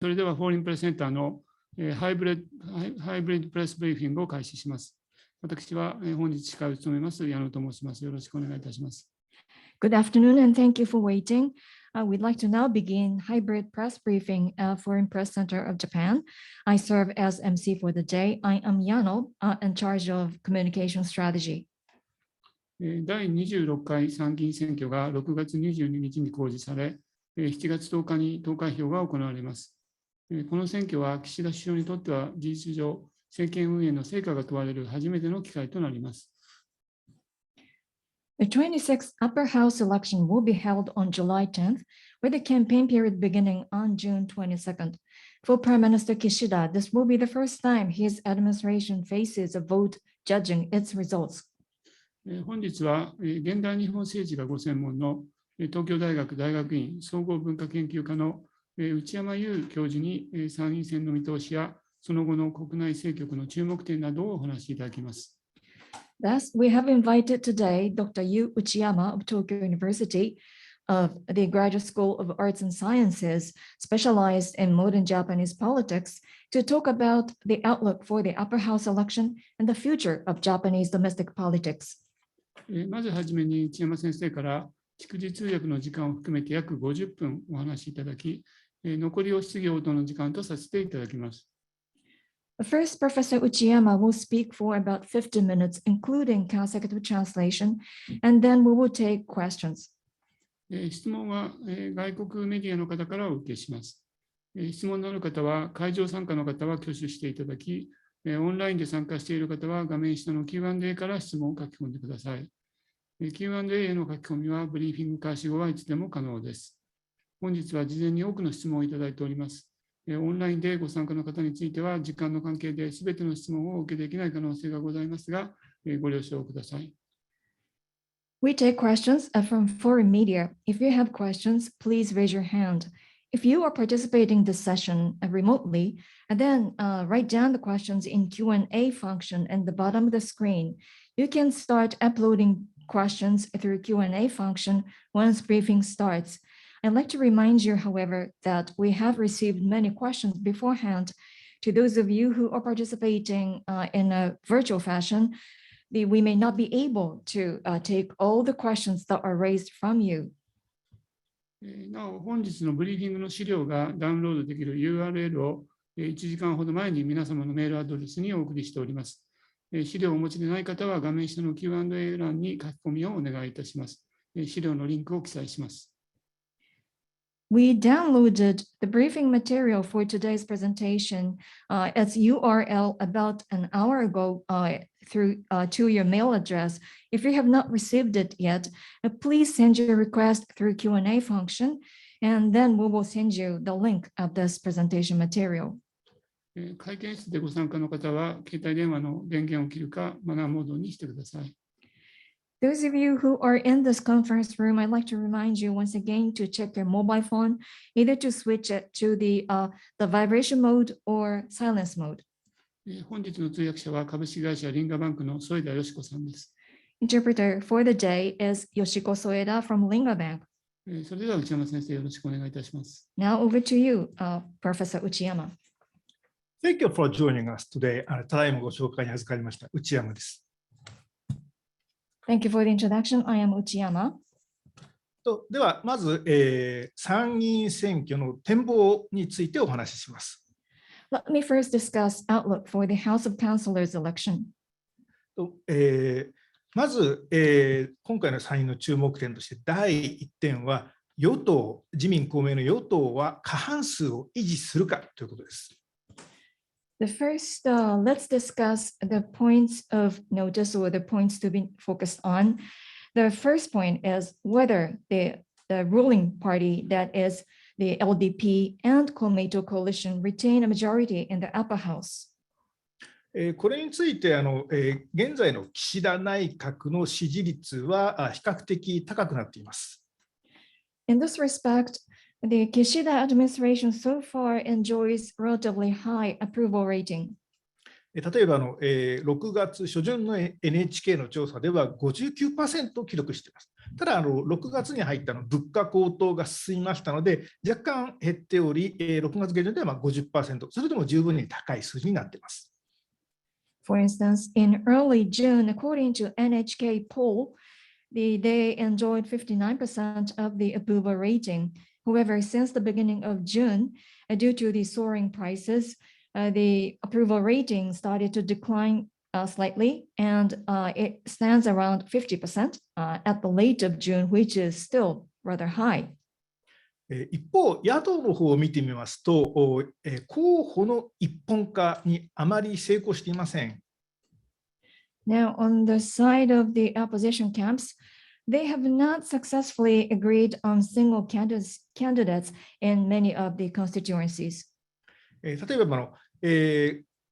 それでは、フォーリンプレスセンターのハイブリッドプレスブリーフィングを開始します。私は本日司会を務めます矢野と申します。よろしくお願いいたします。Good afternoon and thank you for waiting. We'd like to now begin hybrid press briefing at Foreign Press Center of Japan. I serve as MC for the day. I am Yano, in charge of communication strategy. 第26回参議院選挙が6月22日に公示され、7月10日に投開票が行われます。この選挙は岸田首相にとっては事実上、政権運営の成果が問われる初めての機会となります。The 26th upper house election will be held on July 10th, with the campaign period beginning on June 22nd. For Prime Minister Kishida, this will be the first time his administration faces a vote judging its results. 本日は現代日本政治がご専門の東京大学大学院総合文化研究科の内山優教授に参院選の見通しやその後の国内政局の注目点などをお話しいただきます。Thus, we have invited today Dr. Yu UCHIYAMA of Tokyo University of the Graduate School of Arts and Sciences, specialized in modern Japanese politics, to talk about the outlook for the upper house election and the future of Japanese domestic politics. まずはじめに内山先生から逐次通訳の時間を含めて約50分お話しいただき、残りを質疑応答の時間とさせていただきます。First, Professor Uchiyama will speak for about 50 minutes, including consecutive translation, and then we will take questions. 質問は外国メディアの方からお受けします。質問のある方は、会場参加の方は挙手していただき、オンラインで参加している方は画面下の Q&A から質問を書き込んでください。Q&A への書き込みはブリーフィング開始後はいつでも可能です。本日は事前に多くの質問をいただいております。オンラインでご参加の方については、時間の関係で全ての質問をお受けできない可能性がございますが、ご了承ください。We take questions from foreign media. If you have questions, please raise your hand. If you are participating in this session remotely, then write down the questions in Q&A function at the bottom of the screen. You can start uploading questions through Q&A function once briefing starts. I'd like to remind you, however, that we have received many questions beforehand. To those of you who are participating in a virtual fashion, we may not be able to take all the questions that are raised from you. なお、本日のブリーフィングの資料がダウンロードできる URL を1時間ほど前に皆様のメールアドレスにお送りしております。資料をお持ちでない方は画面下の Q&A 欄に書き込みをお願いいたします。資料のリンクを記載します。We downloaded the briefing material for today's presentation as URL about an hour ago to your mail address. If you have not received it yet, please send your request through Q&A function, and then we will send you the link of this presentation material. 会見室でご参加の方は、携帯電話の電源を切るか、マナーモードにしてください。Those of you who are in this conference room, I'd like to remind you once again to check your mobile phone, either to switch it to the vibration mode or silence mode. 本日の通訳者は株式会社リンガバンクの添田よし子さんです。Interpreter for the day is Yoshiko Soeda from Linga Bank. それでは内山先生、よろしくお願いいたします。Now over to you, Professor Uchiyama. Thank you for joining us today. ただいまご紹介に預かりました内山です。Thank you for the introduction. I am Uchiyama. では、まず、参議院選挙の展望についてお話しします。Let me first discuss outlook for the House of Councillors election. まず、今回の参院の注目点として第1点は、与党、自民公明の与党は過半数を維持するかということです。The first, let's discuss the points of notice or the points to be focused on. The first point is whether the ruling party, that is the LDP and Komeito coalition, retain a majority in the upper house. これについて現在の岸田内閣の支持率は比較的高くなっています。In this respect, the Kishida administration so far enjoys relatively high approval rating. 例えば6月初旬の NHK の調査では 59% を記録しています。ただ6月に入った物価高騰が進みましたので、若干減っており、6月下旬では50%、それでも十分に高い数字になっています。For instance, in early June, according to NHK poll, they enjoyed 59% of the approval rating. However, since the beginning of June, due to the soaring prices, the approval rating started to decline slightly, and it stands around 50% at the late of June, which is still rather high. 一方、野党の方を見てみますと、候補の一本化にあまり成功していません。Now, on the side of the opposition camps, they have not successfully agreed on single candidates in many of the constituencies. 例えば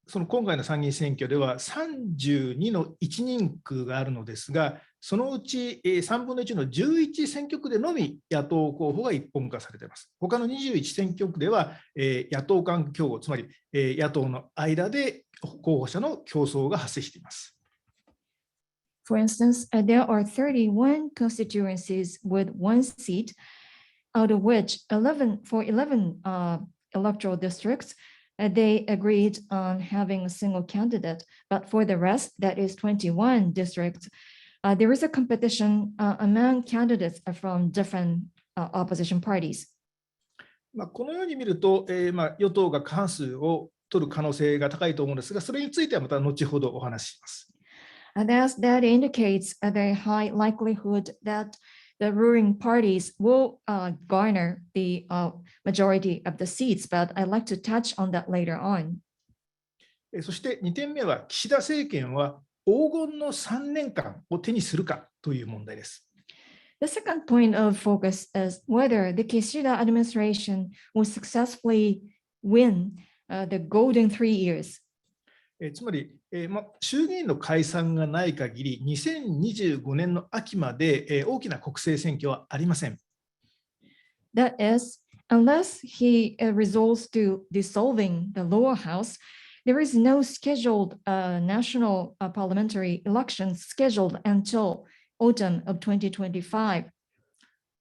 その今回の参議院選挙では32の1人区があるのですが、そのうち3分の1の11選挙区でのみ野党候補が一本化されています。他の21選挙区では野党間競合、つまり野党の間で候補者の競争が発生しています。For instance, there are 31 constituencies with one seat, out of which 11 electoral districts, they agreed on having a single candidate. But for the rest, that is 21 districts, there is a competition among candidates from different opposition parties. このように見ると、与党が過半数を取る可能性が高いと思うんですが、それについてはまた後ほどお話しします。That indicates a very high likelihood that the ruling parties will garner the majority of the seats, but I'd like to touch on that later on. そして2点目は、岸田政権は黄金の3年間を手にするかという問題です。The second point of focus is whether the Kishida administration will successfully win the golden 3 years. つまり、衆議院の解散がない限り、2025年の秋まで大きな国政選挙はありません。That is, unless he resolves to dissolving the lower house, there is no scheduled national parliamentary elections scheduled until autumn of 2025.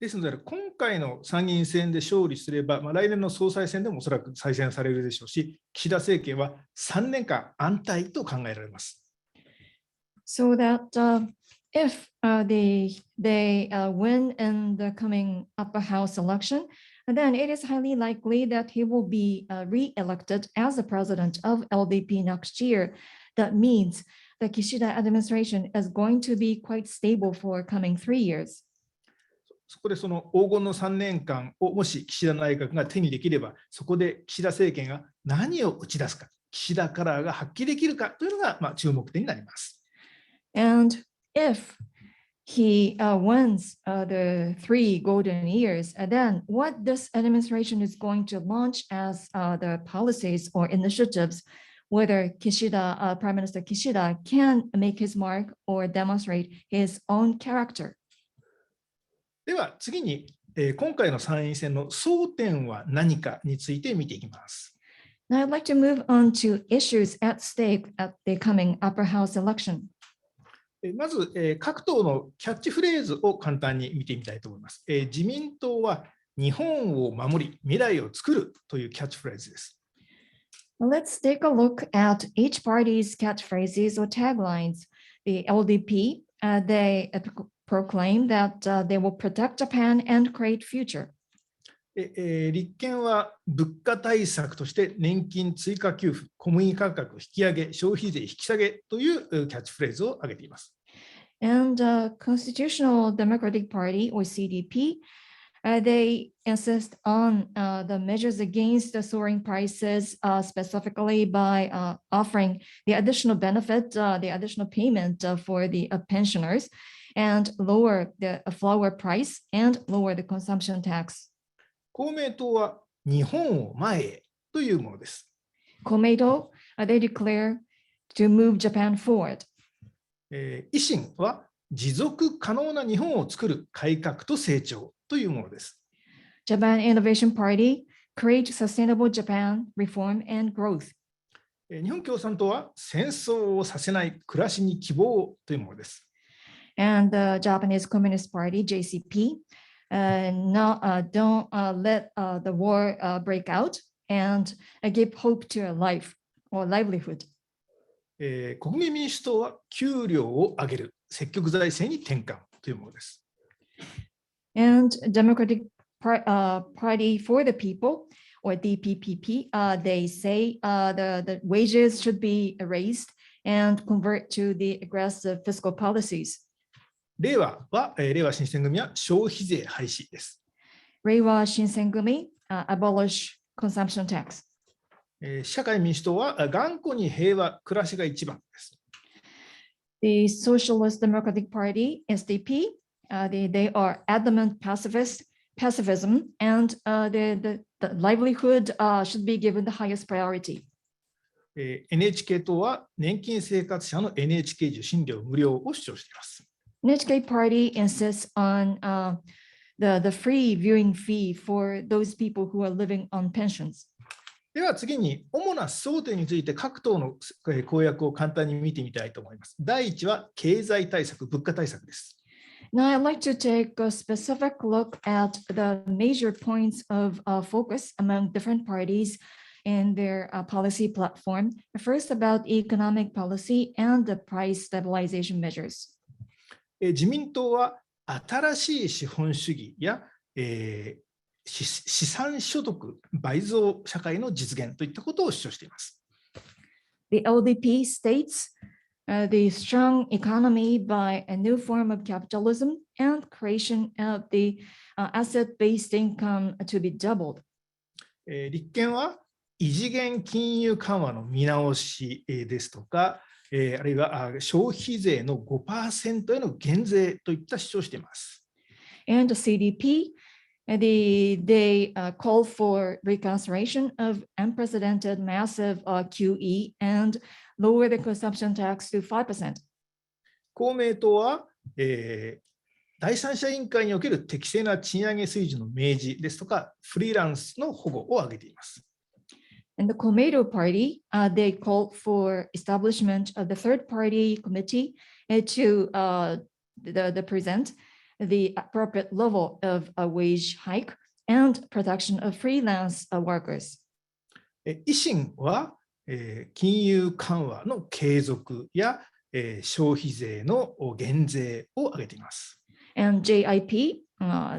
ですので、今回の参議院選で勝利すれば、来年の総裁選でもおそらく再選されるでしょうし、岸田政権は3年間安泰と考えられます。So that if they win in the coming upper house election, then it is highly likely that he will be re-elected as the president of LDP next year. That means the Kishida administration is going to be quite stable for coming 3 years. そこでその黄金の3年間をもし岸田内閣が手にできれば、そこで岸田政権が何を打ち出すか、岸田カラーが発揮できるかというのが注目点になります。And if he wins the 3 golden years, then what this administration is going to launch as the policies or initiatives, whether Prime Minister Kishida can make his mark or demonstrate his own character. では次に、今回の参院選の争点は何かについて見ていきます。Now I'd like to move on to issues at stake at the coming upper house election. まず、各党のキャッチフレーズを簡単に見てみたいと思います。自民党は日本を守り、未来を作るというキャッチフレーズです。Let's take a look at each party's catchphrases or taglines. The LDP, they proclaim that they will protect Japan and create future. 立憲は物価対策として年金追加給付、小麦価格引き上げ、消費税引き下げというキャッチフレーズを挙げています。And Constitutional Democratic Party or CDP, they insist on the measures against the soaring prices, specifically by offering the additional benefit, the additional payment for the pensioners, and lower the flour price and lower the consumption tax. 公明党は日本を前へというものです。公明党、they declare to move Japan forward. 維新は持続可能な日本を作る改革と成長というものです。Japan Innovation Party, create sustainable Japan, reform and growth. 日本共産党は戦争をさせない暮らしに希望というものです。And the Japanese Communist Party, JCP, don't let the war break out and give hope to a life or livelihood. 国民民主党は給料を上げる、積極財政に転換というものです。And Democratic Party for the People, or DPPP, they say the wages should be raised and convert to the aggressive fiscal policies. 令和新選組は消費税廃止です。Reiwa Shinsengumi abolish consumption tax. 社会民主党は頑固に平和、暮らしが一番です。The Socialist Democratic Party, SDP, they are adamant pacifism, and the livelihood should be given the highest priority. NHK 党は年金生活者の NHK 受信料無料を主張しています。NHK Party insists on the free viewing fee for those people who are living on pensions. では次に主な争点について各党の公約を簡単に見てみたいと思います。第1は経済対策、物価対策です。Now I'd like to take a specific look at the major points of focus among different parties in their policy platform. First, about economic policy and the price stabilization measures. 自民党は新しい資本主義や、資産所得倍増社会の実現といったことを主張しています。The LDP states the strong economy by a new form of capitalism and creation of the asset-based income to be doubled. 立憲は異次元金融緩和の見直しですとか、あるいは消費税の 5% への減税といった主張をしています。And the CDP, they call for reconsideration of unprecedented massive QE and lower the consumption tax to 5%. 公明党は、第三者委員会における適正な賃上げ水準の明示ですとか、フリーランスの保護を挙げています。And the Komeito Party, they called for establishment of the third-party committee to present the appropriate level of a wage hike and protection of freelance workers. 維新は、金融緩和の継続や、消費税の減税を挙げています。And JIP,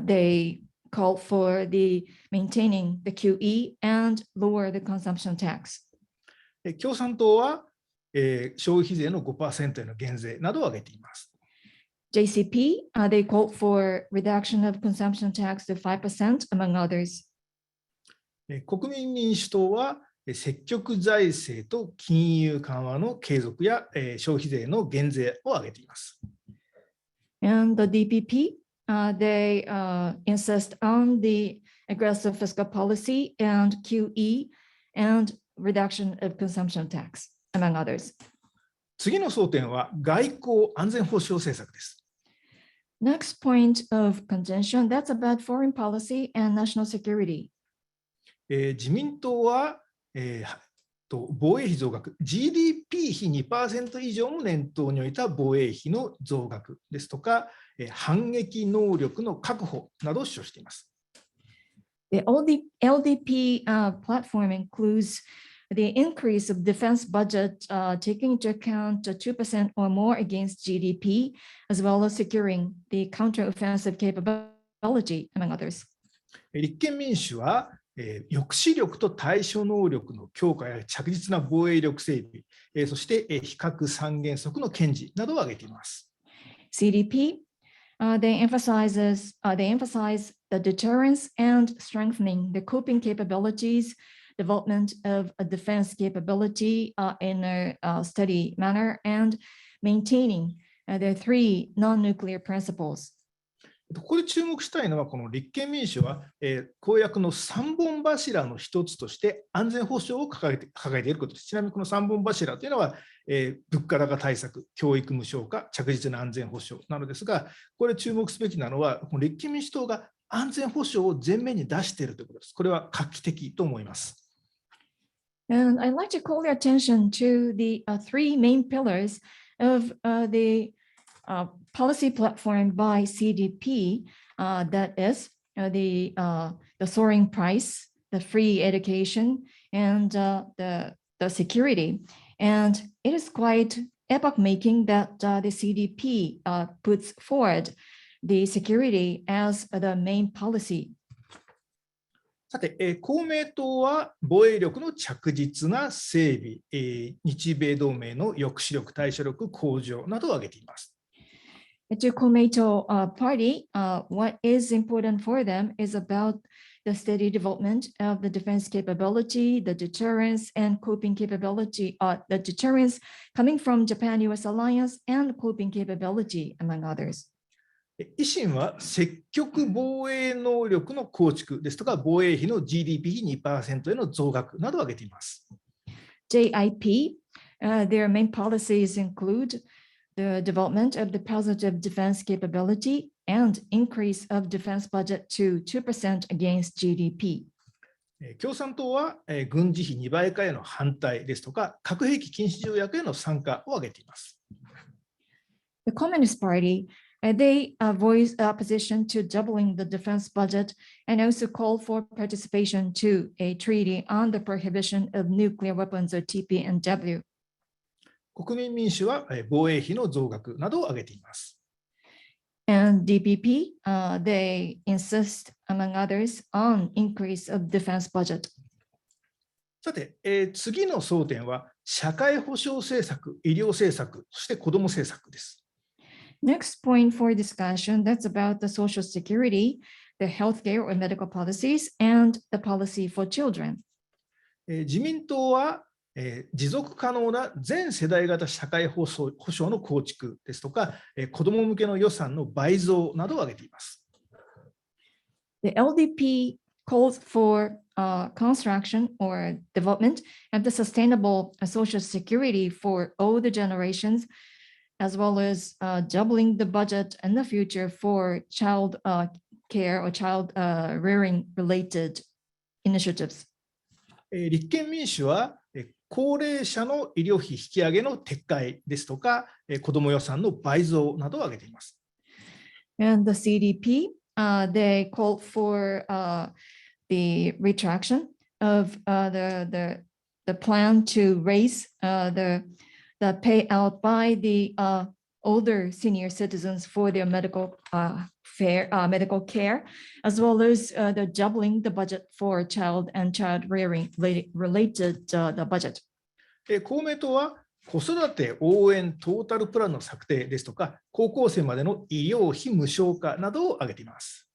they call for the maintaining the QE and lower the consumption tax. 共産党は、消費税の 5% への減税などを挙げています。JCP, they called for reduction of consumption tax to 5%, among others. 国民民主党は積極財政と金融緩和の継続や、消費税の減税を挙げています。And the DPP, they insist on the aggressive fiscal policy and QE and reduction of consumption tax, among others. 次の争点は外交安全保障政策です。Next point of contention, that's about foreign policy and national security. 自民党は、防衛費増額、GDP 比 2% 以上も念頭に置いた防衛費の増額ですとか、反撃能力の確保などを主張しています。The LDP platform includes the increase of defense budget, taking into account 2% or more against GDP, as well as securing the counteroffensive capability, among others. 立憲民主は、抑止力と対処能力の強化や着実な防衛力整備、そして、非核三原則の堅持などを挙げています。CDP, they emphasize the deterrence and strengthening the coping capabilities, development of a defense capability in a steady manner, and maintaining the three non-nuclear principles. ここで注目したいのは、この立憲民主は、公約の3本柱の一つとして安全保障を掲げていることです。ちなみにこの3本柱というのは、物価高対策、教育無償化、着実な安全保障なのですが、これ注目すべきなのは、この立憲民主党が安全保障を前面に出しているということです。これは画期的と思います。And I'd like to call your attention to the three main pillars of the policy platform by CDP, that is the soaring price, the free education, and the security. And it is quite epoch-making that the CDP puts forward the security as the main policy. さて、公明党は防衛力の着実な整備、日米同盟の抑止力、対処力向上などを挙げています。To Komeito party, what is important for them is about the steady development of the defense capability, the deterrence and coping capability, the deterrence coming from Japan-US alliance and coping capability, among others. 維新は積極防衛能力の構築ですとか、防衛費の GDP 比 2% への増額などを挙げています。JIP, their main policies include the development of the positive defense capability and increase of defense budget to 2% against GDP. 共産党は軍事費2倍化への反対ですとか、核兵器禁止条約への参加を挙げています。The Communist Party, they voice opposition to doubling the defense budget and also call for participation to a treaty on the prohibition of nuclear weapons or TPNW. 国民民主は防衛費の増額などを挙げています。And DPP, they insist, among others, on increase of defense budget. さて、次の争点は社会保障政策、医療政策、そして子ども政策です。Next point for discussion, that's about the social security, the healthcare or medical policies, and the policy for children. 自民党は持続可能な全世代型社会保障の構築ですとか、子ども向けの予算の倍増などを挙げています。The LDP calls for construction or development of the sustainable social security for all the generations, as well as doubling the budget in the future for child care or child rearing related initiatives. 立憲民主は高齢者の医療費引き上げの撤回ですとか、子ども予算の倍増などを挙げています。And the CDP, they called for the retraction of the plan to raise the payout by the older senior citizens for their medical care, as well as the doubling the budget for child and child rearing related the budget. 公明党は子育て応援トータルプランの策定ですとか、高校生までの医療費無償化などを挙げています。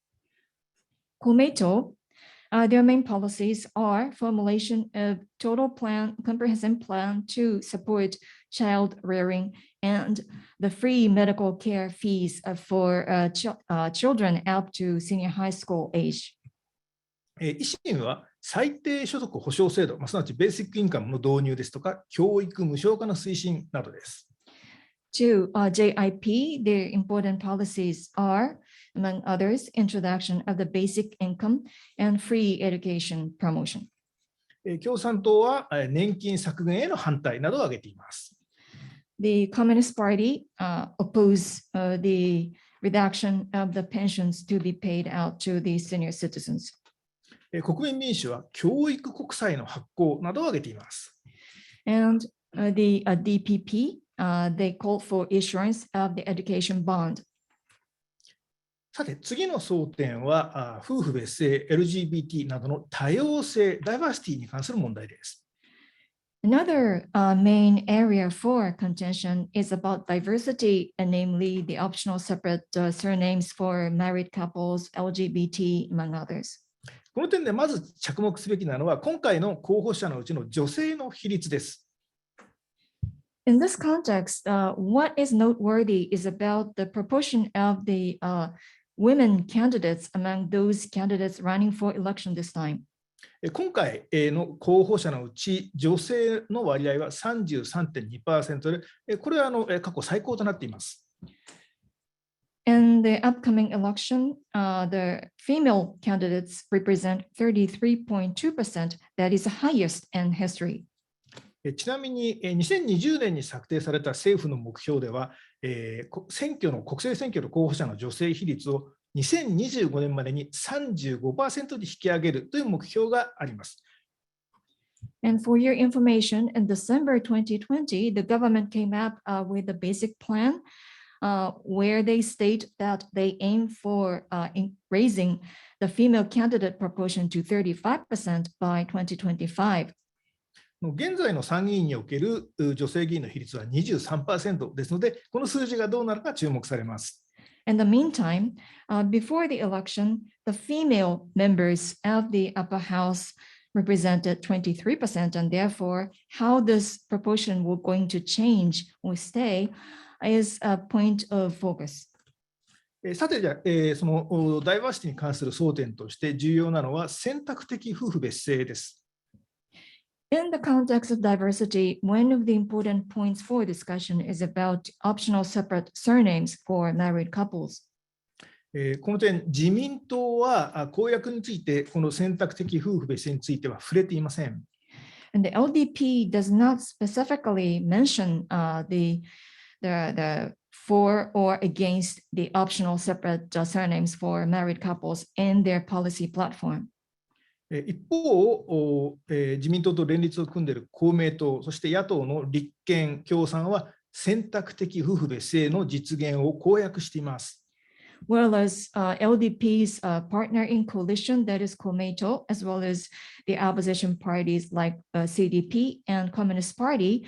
Komeito, their main policies are formulation of total plan, comprehensive plan to support child rearing and the free medical care fees for children up to senior high school age. 維新は最低所得保障制度、すなわちベーシックインカムの導入ですとか、教育無償化の推進などです。To JIP, their important policies are, among others, introduction of the basic income and free education promotion. 共産党は年金削減への反対などを挙げています。The Communist Party oppose the reduction of the pensions to be paid out to the senior citizens. 国民民主は教育国債の発行などを挙げています。And the DPP, they called for issuance of the education bond. さて、次の争点は夫婦別姓、LGBT などの多様性、ダイバーシティに関する問題です。Another main area for contention is about diversity, and namely the optional separate surnames for married couples, LGBT, among others. この点でまず着目すべきなのは、今回の候補者のうちの女性の比率です。In this context, what is noteworthy is about the proportion of the women candidates among those candidates running for election this time. 今回の候補者のうち、女性の割合は 33.2% で、これは過去最高となっています。In the upcoming election, the female candidates represent 33.2%. That is the highest in history. ちなみに2020年に策定された政府の目標では、国政選挙の候補者の女性比率を2025年までに 35% に引き上げるという目標があります。And for your information, in December 2020, the government came up with a basic plan where they state that they aim for raising the female candidate proportion to 35% by 2025. 現在の参議院における女性議員の比率は 23% ですので、この数字がどうなるか注目されます。In the meantime, before the election, the female members of the upper house represented 23%, and therefore how this proportion will going to change or stay is a point of focus. さてじゃあ、そのダイバーシティに関する争点として重要なのは選択的夫婦別姓です。In the context of diversity, one of the important points for discussion is about optional separate surnames for married couples. この点、自民党は公約について、この選択的夫婦別姓については触れていません。And the LDP does not specifically mention the for or against the optional separate surnames for married couples in their policy platform. 一方、自民党と連立を組んでいる公明党、そして野党の立憲、共産は選択的夫婦別姓の実現を公約しています。Whereas LDP's partner in coalition, that is Komeito, as well as the opposition parties like CDP and Communist Party,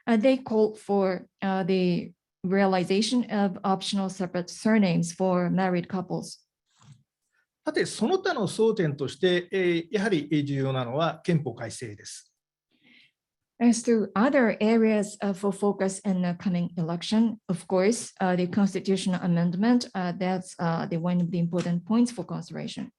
they called for the realization of optional separate surnames for married couples. さて、その他の争点として、やはり重要なのは憲法改正です。As to other areas for focus in the coming election, of course, the constitutional amendment, that's the one of the important points for consideration.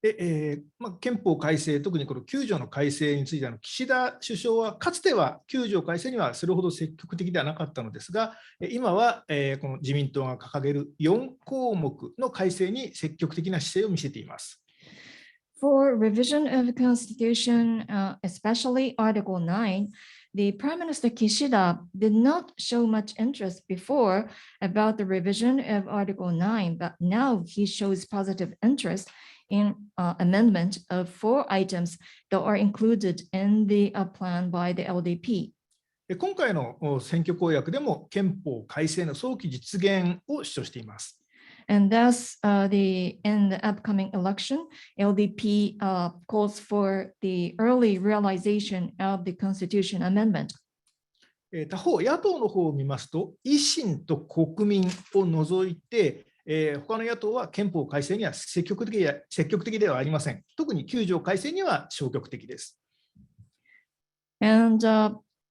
で憲法改正、特にこの9条の改正について岸田首相はかつては9条改正にはそれほど積極的ではなかったのですが、今はこの自民党が掲げる4項目の改正に積極的な姿勢を見せています。For revision of the Constitution, especially Article 9, the Prime Minister Kishida did not show much interest before about the revision of Article 9, but now he shows positive interest in amendment of 4 items that are included in the plan by the LDP. 今回の選挙公約でも憲法改正の早期実現を主張しています。And thus, in the upcoming election, LDP calls for the early realization of the Constitution amendment. 他方、野党の方を見ますと、維新と国民を除いて、他の野党は憲法改正には積極的ではありません。特に9条改正には消極的です。And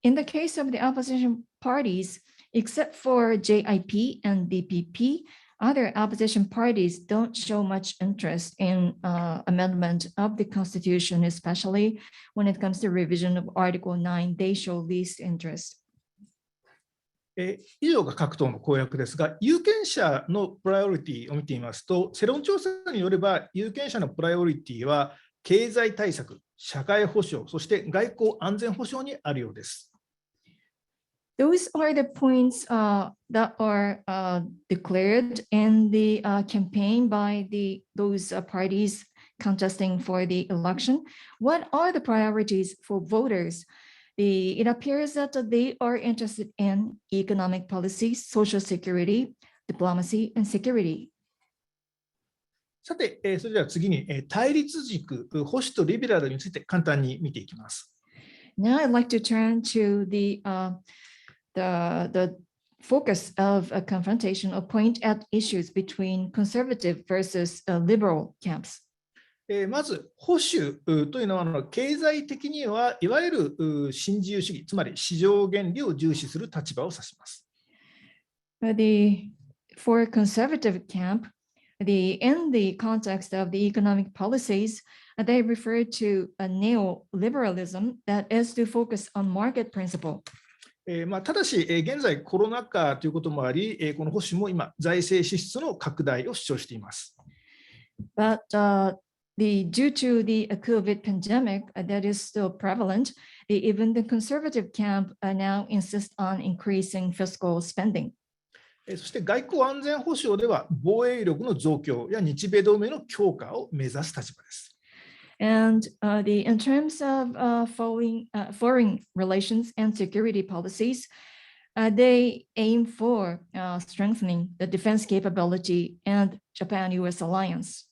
in the case of the opposition parties, except for JIP and DPP, other opposition parties don't show much interest in amendment of the Constitution, especially when it comes to revision of Article 9, they show least interest. 以上が各党の公約ですが、有権者のプライオリティを見てみますと、世論調査によれば、有権者のプライオリティは経済対策、社会保障、そして外交安全保障にあるようです。Those are the points that are declared in the campaign by those parties contesting for the election. What are the priorities for voters? It appears that they are interested in economic policy, social security, diplomacy, and security. さて、それでは次に対立軸、保守とリベラルについて簡単に見ていきます。Now I'd like to turn to the focus of a confrontation or point at issues between conservative versus liberal camps. まず保守というのは経済的にはいわゆる新自由主義、つまり市場原理を重視する立場を指します。For conservative camp, in the context of the economic policies, they refer to a neoliberalism that is to focus on market principle. ただし、現在コロナ禍ということもあり、この保守も今、財政支出の拡大を主張しています。But due to the COVID pandemic that is still prevalent, even the conservative camp now insist on increasing fiscal spending. そして外交安全保障では防衛力の増強や日米同盟の強化を目指す立場です。And in terms of foreign relations and security policies, they aim for strengthening the defense capability and Japan-US alliance.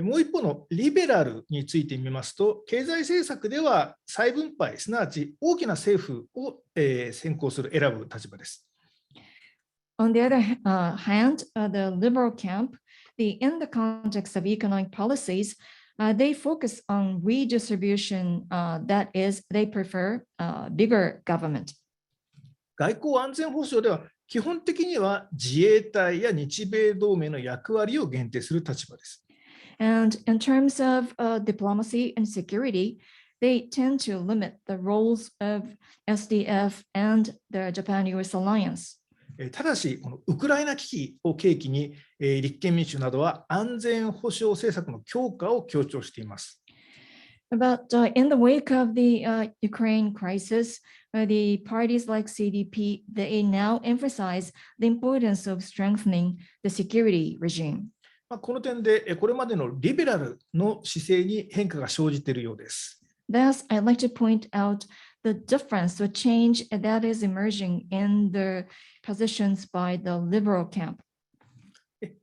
もう一方のリベラルについてみますと、経済政策では再分配、すなわち大きな政府を選ぶ立場です。On the other hand, the liberal camp, in the context of economic policies, they focus on redistribution, that is, they prefer bigger government. 外交安全保障では基本的には自衛隊や日米同盟の役割を限定する立場です。And in terms of diplomacy and security, they tend to limit the roles of SDF and the Japan-US alliance. ただし、このウクライナ危機を契機に、立憲民主などは安全保障政策の強化を強調しています。But in the wake of the Ukraine crisis, the parties like CDP, they now emphasize the importance of strengthening the security regime. この点で、これまでのリベラルの姿勢に変化が生じているようです。Thus, I'd like to point out the difference, the change that is emerging in the positions by the liberal camp.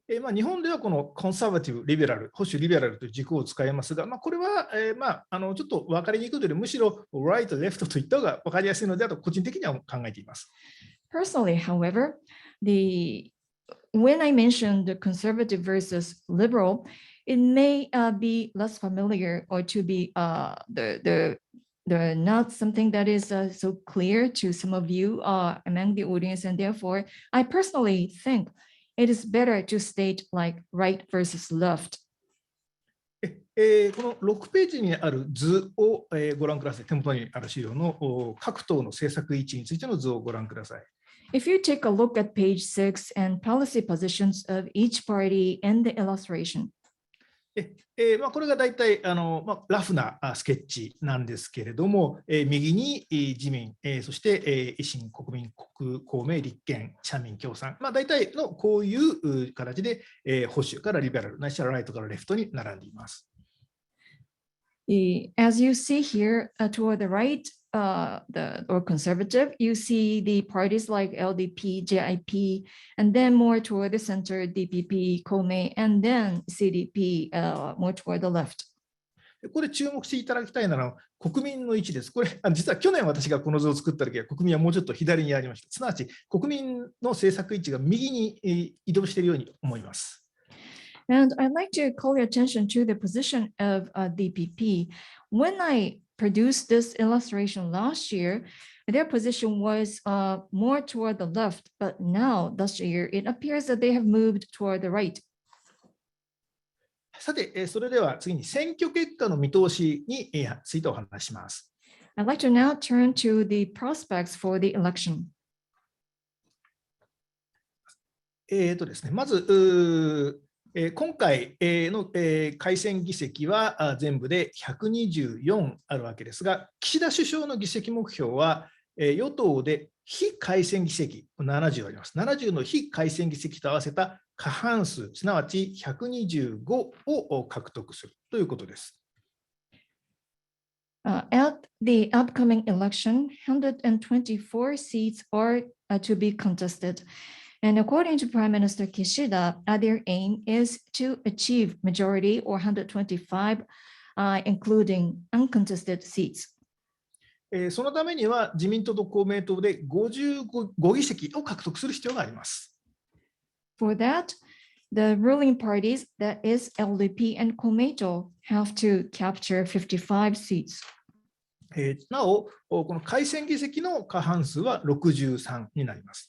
日本ではこのコンサバティブ、リベラル、保守リベラルという軸を使いますが、これは、ちょっと分かりにくいので、むしろ right、left といった方が分かりやすいので、あと個人的には考えています。Personally, however, when I mention the conservative versus liberal, it may be less familiar or to be the not something that is so clear to some of you among the audience, and therefore, I personally think it is better to state like right versus left. この6ページにある図をご覧ください。手元にある資料の各党の政策位置についての図をご覧ください。If you take a look at page 6 and policy positions of each party in the illustration. これが大体ラフなスケッチなんですけれども、右に自民、そして維新、国民、公明、立憲、社民、共産、大体のこういう形で保守からリベラル、ないしはライトからレフトに並んでいます。As you see here, toward the right, or conservative, you see the parties like LDP, JIP, and then more toward the center, DPP, KOME, and then CDP, more toward the left. これ注目していただきたいのは国民の位置です。これ実は去年私がこの図を作った時は国民はもうちょっと左にありました。すなわち国民の政策位置が右に移動しているように思います。And I'd like to call your attention to the position of DPP. When I produced this illustration last year, their position was more toward the left, but now this year it appears that they have moved toward the right. さて、それでは次に選挙結果の見通しについてお話します。I'd like to now turn to the prospects for the election. ですね、まず今回の改選議席は全部で124あるわけですが、岸田首相の議席目標は与党で非改選議席70あります。70の非改選議席と合わせた過半数、すなわち125を獲得するということです。At the upcoming election, 124 seats are to be contested. And according to Prime Minister Kishida, their aim is to achieve majority or 125, including uncontested seats. そのためには自民党と公明党で55議席を獲得する必要があります。For that, the ruling parties, that is LDP and Komeito, have to capture 55 seats. なお、この改選議席の過半数は63になります。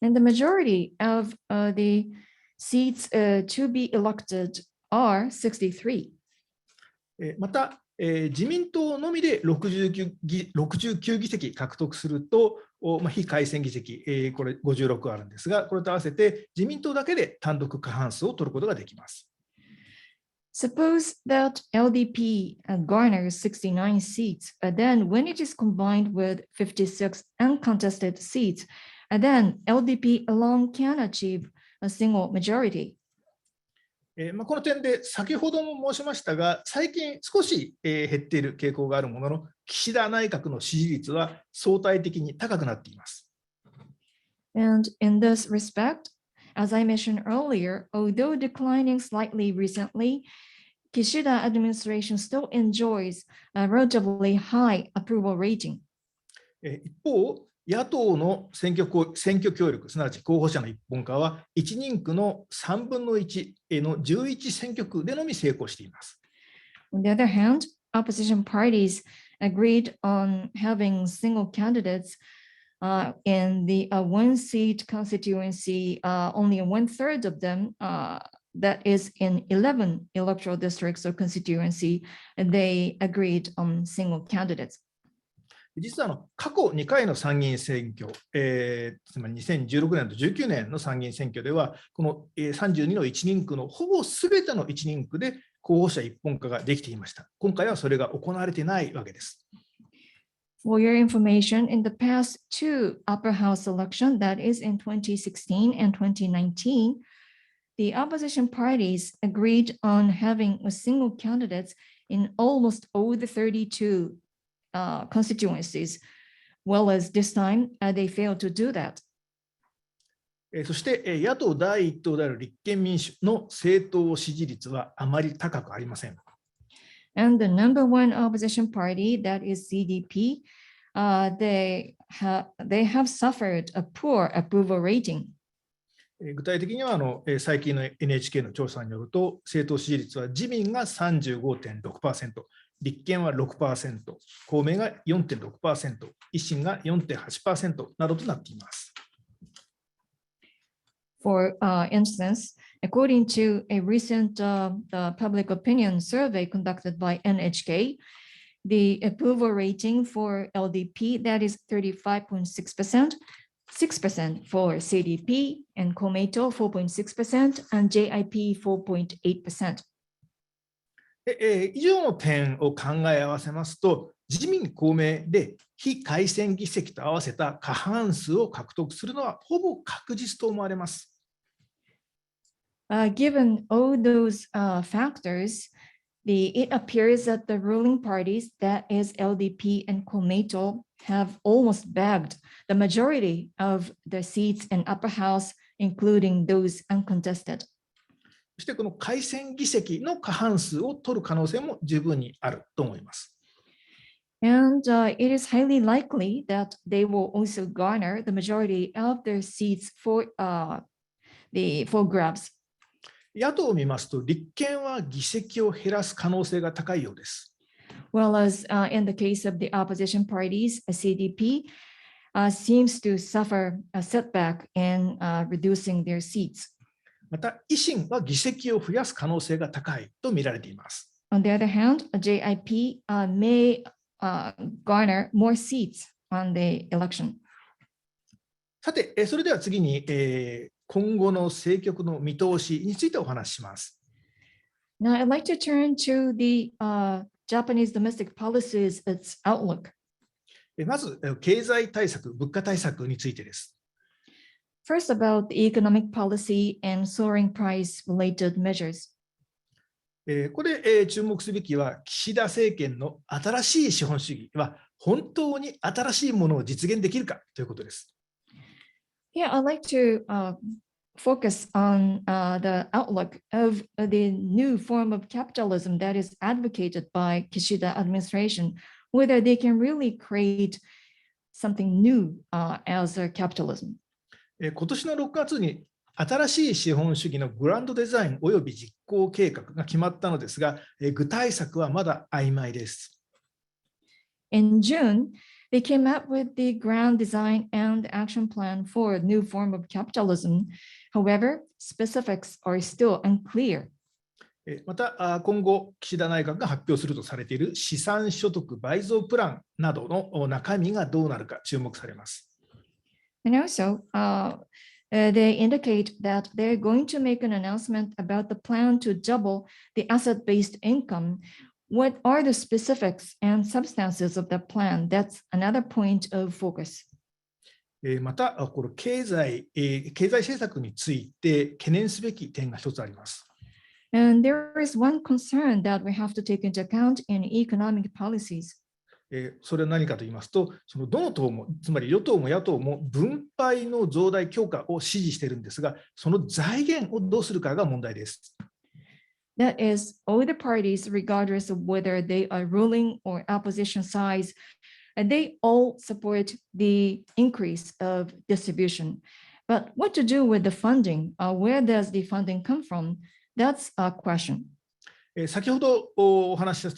And the majority of the seats to be elected are 63. また、自民党のみで69議席獲得すると、非改選議席、これ56あるんですが、これと合わせて自民党だけで単独過半数を取ることができます。Suppose that LDP garners 69 seats, then when it is combined with 56 uncontested seats, then LDP alone can achieve a single majority. この点で先ほども申しましたが、最近少し減っている傾向があるものの、岸田内閣の支持率は相対的に高くなっています。And in this respect, as I mentioned earlier, although declining slightly recently, Kishida administration still enjoys a relatively high approval rating. 一方、野党の選挙協力、すなわち候補者の一本化は、1人区の3分の1の11選挙区でのみ成功しています。On the other hand, opposition parties agreed on having single candidates in the one-seat constituency, only 1/3 of them that is in 11 electoral districts or constituency, they agreed on single candidates. 実は過去2回の参議院選挙、つまり2016年と19年の参議院選挙では、この32の1人区のほぼすべての1人区で候補者一本化ができていました。今回はそれが行われていないわけです。For your information, in the past two upper house elections, that is in 2016 and 2019, the opposition parties agreed on having a single candidate in almost all the 32 constituencies, whereas this time they failed to do that. そして野党第一党である立憲民主の政党支持率はあまり高くありません。And the number one opposition party, that is CDP, they have suffered a poor approval rating. 具体的には最近の NHK の調査によると、政党支持率は自民が 35.6%、立憲は 6%、公明が 4.6%、維新が 4.8% などとなっています。For instance, according to a recent public opinion survey conducted by NHK, the approval rating for LDP, that is 35.6%, 6% for CDP, and Komeito 4.6%, and JIP 4.8%. 以上の点を考え合わせますと、自民・公明で非改選議席と合わせた過半数を獲得するのはほぼ確実と思われます。Given all those factors, it appears that the ruling parties, that is LDP and Komeito, have almost bagged the majority of the seats in upper house, including those uncontested. そしてこの改選議席の過半数を取る可能性も十分にあると思います。And it is highly likely that they will also garner the majority of their seats for grabs. 野党を見ますと、立憲は議席を減らす可能性が高いようです。Whereas in the case of the opposition parties, CDP seems to suffer a setback in reducing their seats. また、維新は議席を増やす可能性が高いと見られています。On the other hand, JIP may garner more seats on the election. さて、それでは次に、今後の政局の見通しについてお話しします。Now, I'd like to turn to the Japanese domestic policies, its outlook. まず、経済対策、物価対策についてです。First, about the economic policy and soaring price-related measures. ここで注目すべきは、岸田政権の新しい資本主義は本当に新しいものを実現できるかということです。Yeah, I'd like to focus on the outlook of the new form of capitalism that is advocated by Kishida administration, whether they can really create something new as a capitalism. 今年の6月に新しい資本主義のグランドデザインおよび実行計画が決まったのですが、具体策はまだ曖昧です。In June, they came up with the grand design and action plan for a new form of capitalism. However, specifics are still unclear. また、今後、岸田内閣が発表するとされている資産所得倍増プランなどの中身がどうなるか注目されます。And also, they indicate that they're going to make an announcement about the plan to double the asset-based income. What are the specifics and substances of the plan? That's another point of focus. また、この経済政策について懸念すべき点が一つあります。And there is one concern that we have to take into account in economic policies. それは何かと言いますと、そのどの党も、つまり与党も野党も分配の増大強化を支持しているんですが、その財源をどうするかが問題です。That is, all the parties, regardless of whether they are ruling or opposition sides, and they all support the increase of distribution. But what to do with the funding? Where does the funding come from? That's a question. 先ほどお話し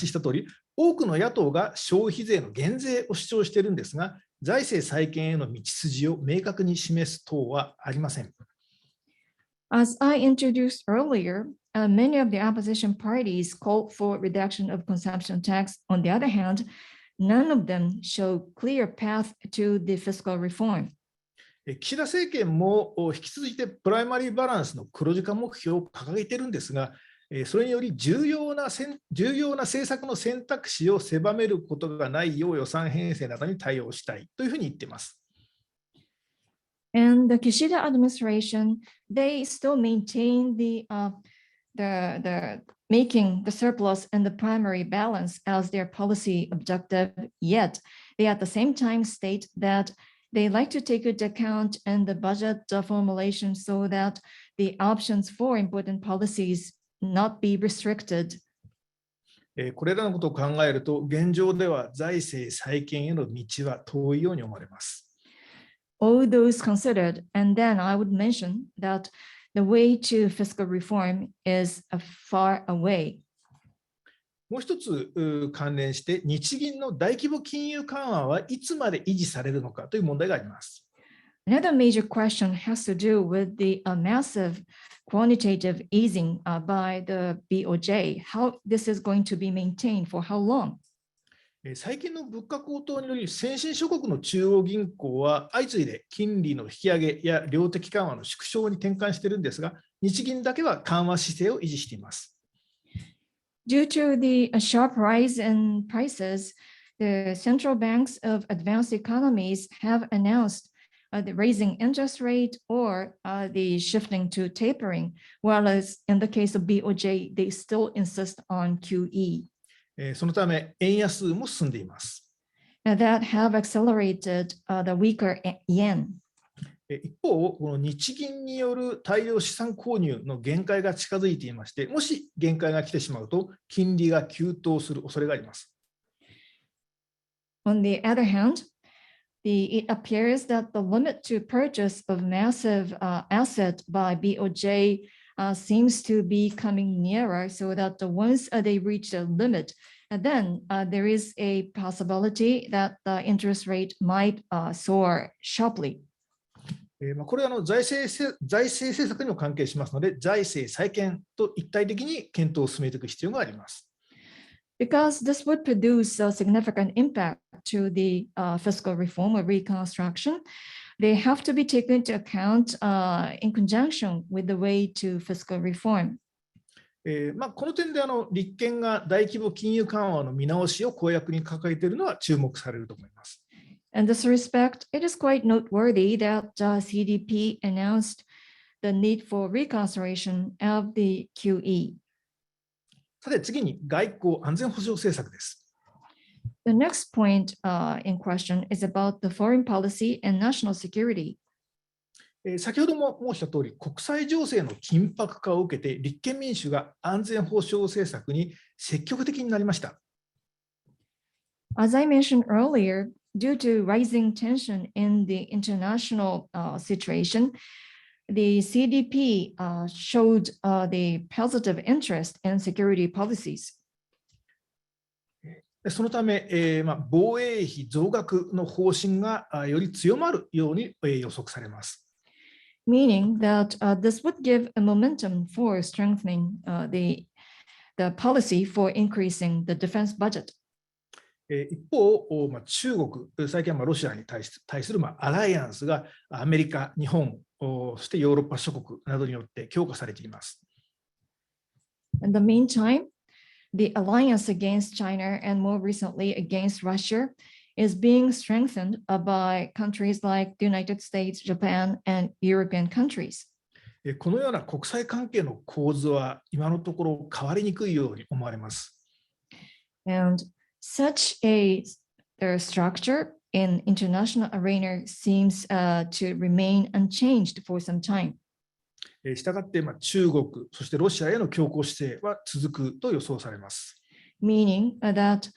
した通り、多くの野党が消費税の減税を主張しているんですが、財政再建への道筋を明確に示す党はありません。As I introduced earlier, many of the opposition parties called for reduction of consumption tax. On the other hand, none of them show clear path to the fiscal reform. 岸田政権も引き続いてプライマリーバランスの黒字化目標を掲げているんですが、それにより重要な政策の選択肢を狭めることがないよう予算編成などに対応したいというふうに言っています。And the Kishida administration, they still maintain the making the surplus and the primary balance as their policy objective, yet they at the same time state that they like to take into account in the budget formulation so that the options for important policies not be restricted. これらのことを考えると、現状では財政再建への道は遠いように思われます。All those considered, and then I would mention that the way to fiscal reform is far away. もう一つ関連して、日銀の大規模金融緩和はいつまで維持されるのかという問題があります。Another major question has to do with the massive quantitative easing by the BOJ. How this is going to be maintained for how long? 最近の物価高騰により、先進諸国の中央銀行は相次いで金利の引き上げや量的緩和の縮小に転換しているんですが、日銀だけは緩和姿勢を維持しています。Due to the sharp rise in prices, the central banks of advanced economies have announced the raising interest rate or the shifting to tapering, whereas in the case of BOJ, they still insist on QE. そのため、円安も進んでいます。That have accelerated the weaker yen. 一方、この日銀による大量資産購入の限界が近づいていまして、もし限界が来てしまうと、金利が急騰する恐れがあります。On the other hand, it appears that the limit to purchase of massive asset by BOJ seems to be coming nearer, so that once they reach the limit, then there is a possibility that the interest rate might soar sharply. これは財政政策にも関係しますので、財政再建と一体的に検討を進めていく必要があります。Because this would produce a significant impact to the fiscal reform or reconstruction, they have to be taken into account in conjunction with the way to fiscal reform. この点で立憲が大規模金融緩和の見直しを公約に掲げているのは注目されると思います。In this respect, it is quite noteworthy that CDP announced the need for reconsideration of the QE. さて次に外交安全保障政策です。The next point in question is about the foreign policy and national security. 先ほども申した通り、国際情勢の緊迫化を受けて、立憲民主が安全保障政策に積極的になりました。As I mentioned earlier, due to rising tension in the international situation, the CDP showed the positive interest in security policies. そのため、防衛費増額の方針がより強まるように予測されます。meaning that this would give a momentum for strengthening the policy for increasing the defense budget. 一方、中国、最近はロシアに対するアライアンスがアメリカ、日本、そしてヨーロッパ諸国などによって強化されています。In the meantime, the alliance against China and more recently against Russia is being strengthened by countries like the United States, Japan, and European countries. このような国際関係の構図は今のところ変わりにくいように思われます。And such a structure in international arena seems to remain unchanged for some time. したがって、中国、そしてロシアへの強硬姿勢は続くと予想されます。Meaning that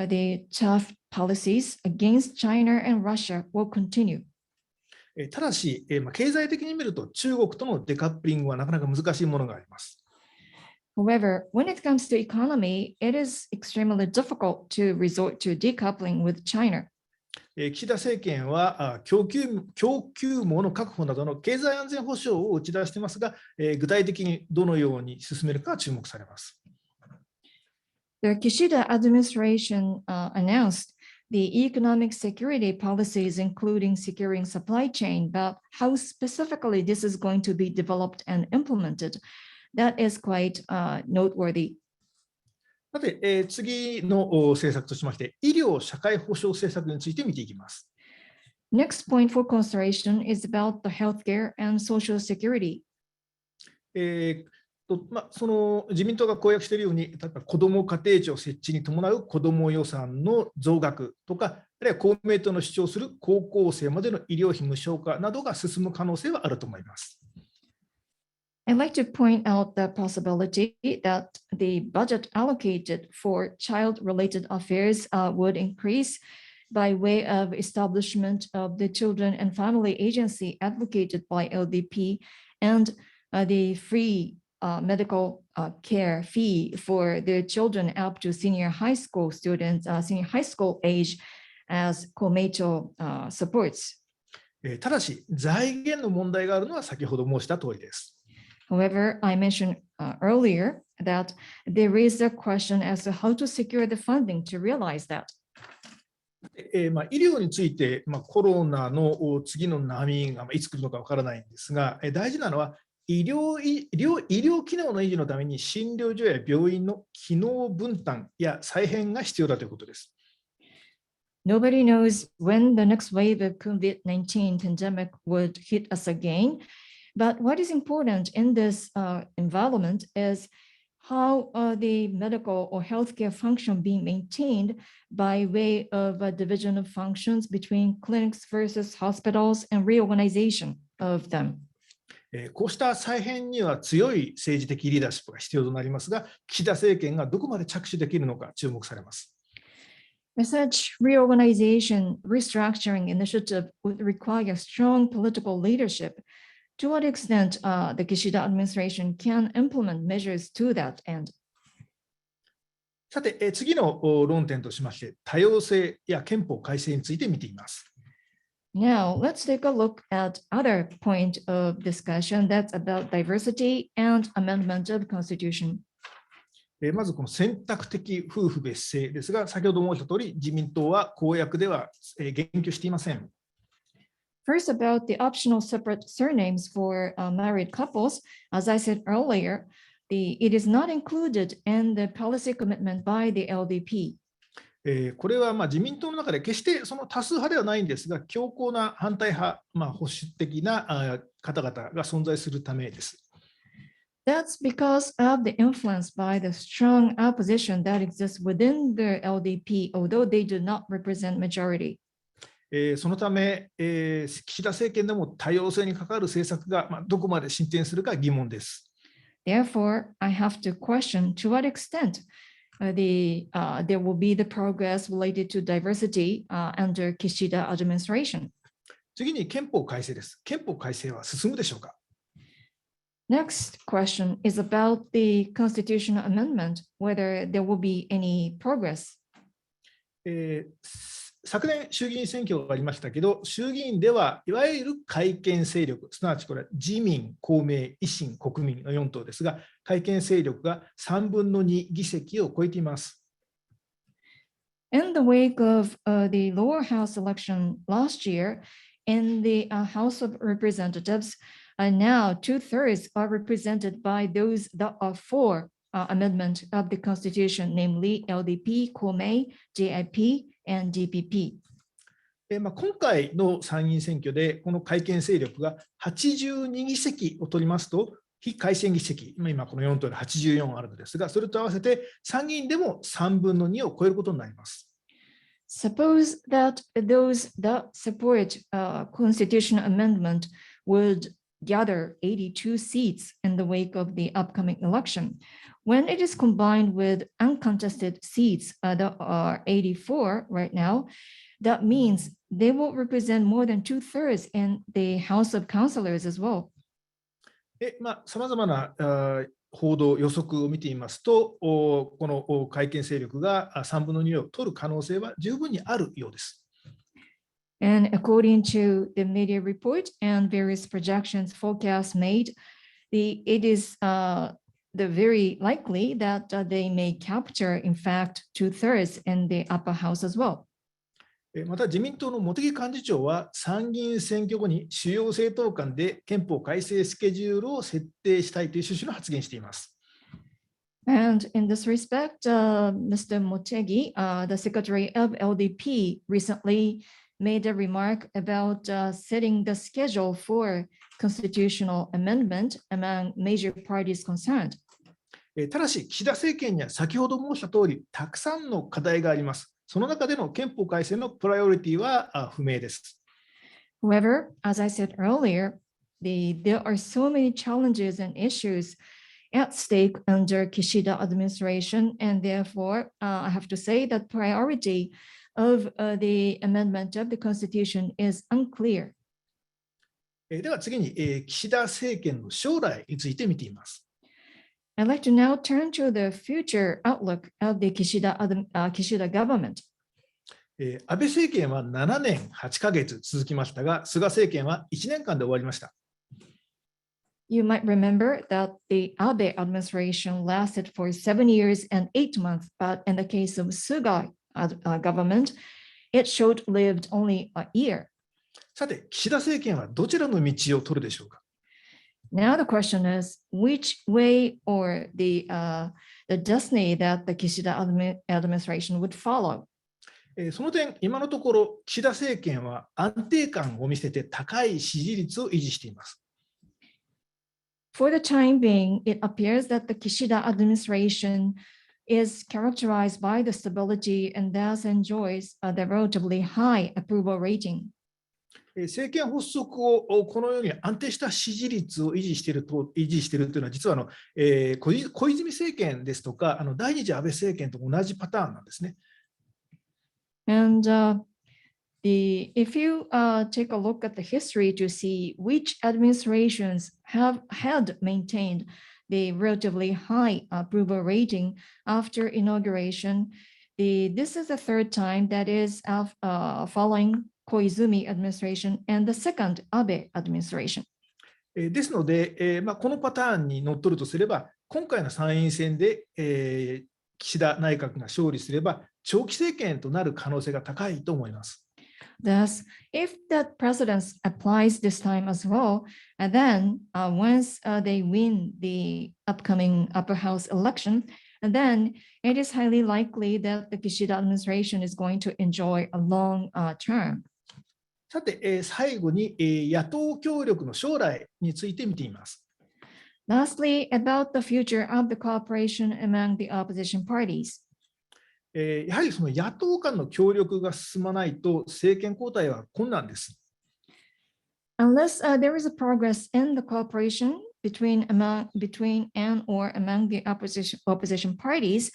the tough policies against China and Russia will continue. ただし、経済的に見ると中国とのデカップリングはなかなか難しいものがあります。However, when it comes to economy, it is extremely difficult to resort to decoupling with China. 岸田政権は供給網の確保などの経済安全保障を打ち出していますが、具体的にどのように進めるか注目されます。The Kishida administration announced the economic security policies, including securing supply chain, but how specifically this is going to be developed and implemented, that is quite noteworthy. さて、次の政策としまして、医療社会保障政策について見ていきます。Next point for consideration is about the healthcare and social security. その自民党が公約しているように、例えば子ども家庭庁設置に伴う子ども予算の増額とか、あるいは公明党の主張する高校生までの医療費無償化などが進む可能性はあると思います。I'd like to point out the possibility that the budget allocated for child-related affairs would increase by way of establishment of the Children and Family Agency advocated by LDP and the free medical care fee for their children up to senior high school students, senior high school age as Komeito supports. ただし、財源の問題があるのは先ほど申した通りです。However, I mentioned earlier that there is a question as to how to secure the funding to realize that. 医療について、コロナの次の波がいつ来るのかわからないんですが、大事なのは医療機能の維持のために診療所や病院の機能分担や再編が必要だということです。Nobody knows when the next wave of COVID-19 pandemic would hit us again. But what is important in this environment is how the medical or healthcare function being maintained by way of a division of functions between clinics versus hospitals and reorganization of them. こうした再編には強い政治的リーダーシップが必要となりますが、岸田政権がどこまで着手できるのか注目されます。Such reorganization, restructuring initiative would require strong political leadership. To what extent the Kishida administration can implement measures to that end? さて、次の論点としまして、多様性や憲法改正について見てみます。Now, let's take a look at other point of discussion that's about diversity and amendment of constitution. まずこの選択的夫婦別姓ですが、先ほど申した通り、自民党は公約では言及していません。First, about the optional separate surnames for married couples, as I said earlier, it is not included in the policy commitment by the LDP. これは自民党の中で決してその多数派ではないんですが、強硬な反対派、保守的な方々が存在するためです。That's because of the influence by the strong opposition that exists within the LDP, although they do not represent majority. そのため、岸田政権でも多様性に関わる政策がどこまで進展するか疑問です。Therefore, I have to question to what extent there will be the progress related to diversity under Kishida administration. 次に憲法改正です。憲法改正は進むでしょうか？ Next question is about the constitutional amendment, whether there will be any progress. 昨年、衆議院選挙がありましたけど、衆議院ではいわゆる改憲勢力、すなわちこれは自民、公明、維新、国民の4党ですが、改憲勢力が3分の2議席を超えています。In the wake of the lower house election last year, in the House of Representatives, now 2/3 are represented by those that are for amendment of the Constitution, namely LDP, Kuomei, JIP, and DPP. 今回の参議院選挙で、この改憲勢力が82議席を取りますと、非改選議席、今この4党で84あるのですが、それと合わせて参議院でも3分の2を超えることになります。Suppose that those that support constitutional amendment would gather 82 seats in the wake of the upcoming election. When it is combined with uncontested seats that are 84 right now, that means they will represent more than 2/3 in the House of Councillors as well. さまざまな報道、予測を見ていますと、この改憲勢力が3分の2を取る可能性は十分にあるようです。And according to the media report and various projections forecasts made, it is very likely that they may capture, in fact, 2/3 in the upper house as well. また自民党の茂木幹事長は参議院選挙後に主要政党間で憲法改正スケジュールを設定したいという趣旨の発言をしています。And in this respect, Mr. Motegi, the secretary of LDP, recently made a remark about setting the schedule for constitutional amendment among major parties concerned. ただし、岸田政権には先ほど申した通り、たくさんの課題があります。その中での憲法改正のプライオリティは不明です。However, as I said earlier, there are so many challenges and issues at stake under Kishida administration, and therefore, I have to say that priority of the amendment of the Constitution is unclear. では次に、岸田政権の将来について見てみます。I'd like to now turn to the future outlook of the Kishida government. 安倍政権は7年8ヶ月続きましたが、菅政権は1年間で終わりました。You might remember that the Abe administration lasted for 7 years and 8 months, but in the case of Suga government, it short-lived only a year. さて、岸田政権はどちらの道を取るでしょうか。Now the question is, which way or the destiny that the Kishida administration would follow? その点、今のところ、岸田政権は安定感を見せて高い支持率を維持しています。For the time being, it appears that the Kishida administration is characterized by the stability and thus enjoys the relatively high approval rating. 政権発足をこのように安定した支持率を維持しているというのは、実は小泉政権ですとか、第二次安倍政権と同じパターンなんですね。And if you take a look at the history to see which administrations have had maintained the relatively high approval rating after inauguration, this is the third time that is following Koizumi administration and the second Abe administration. ですので、このパターンにのっとるとすれば、今回の参院選で、岸田内閣が勝利すれば、長期政権となる可能性が高いと思います。Thus, if that precedent applies this time as well, and then once they win the upcoming upper house election, and then it is highly likely that the Kishida administration is going to enjoy a long term. さて、最後に野党協力の将来について見てみます。Lastly, about the future of the cooperation among the opposition parties. やはりその野党間の協力が進まないと政権交代は困難です。Unless there is a progress in the cooperation between and or among the opposition parties,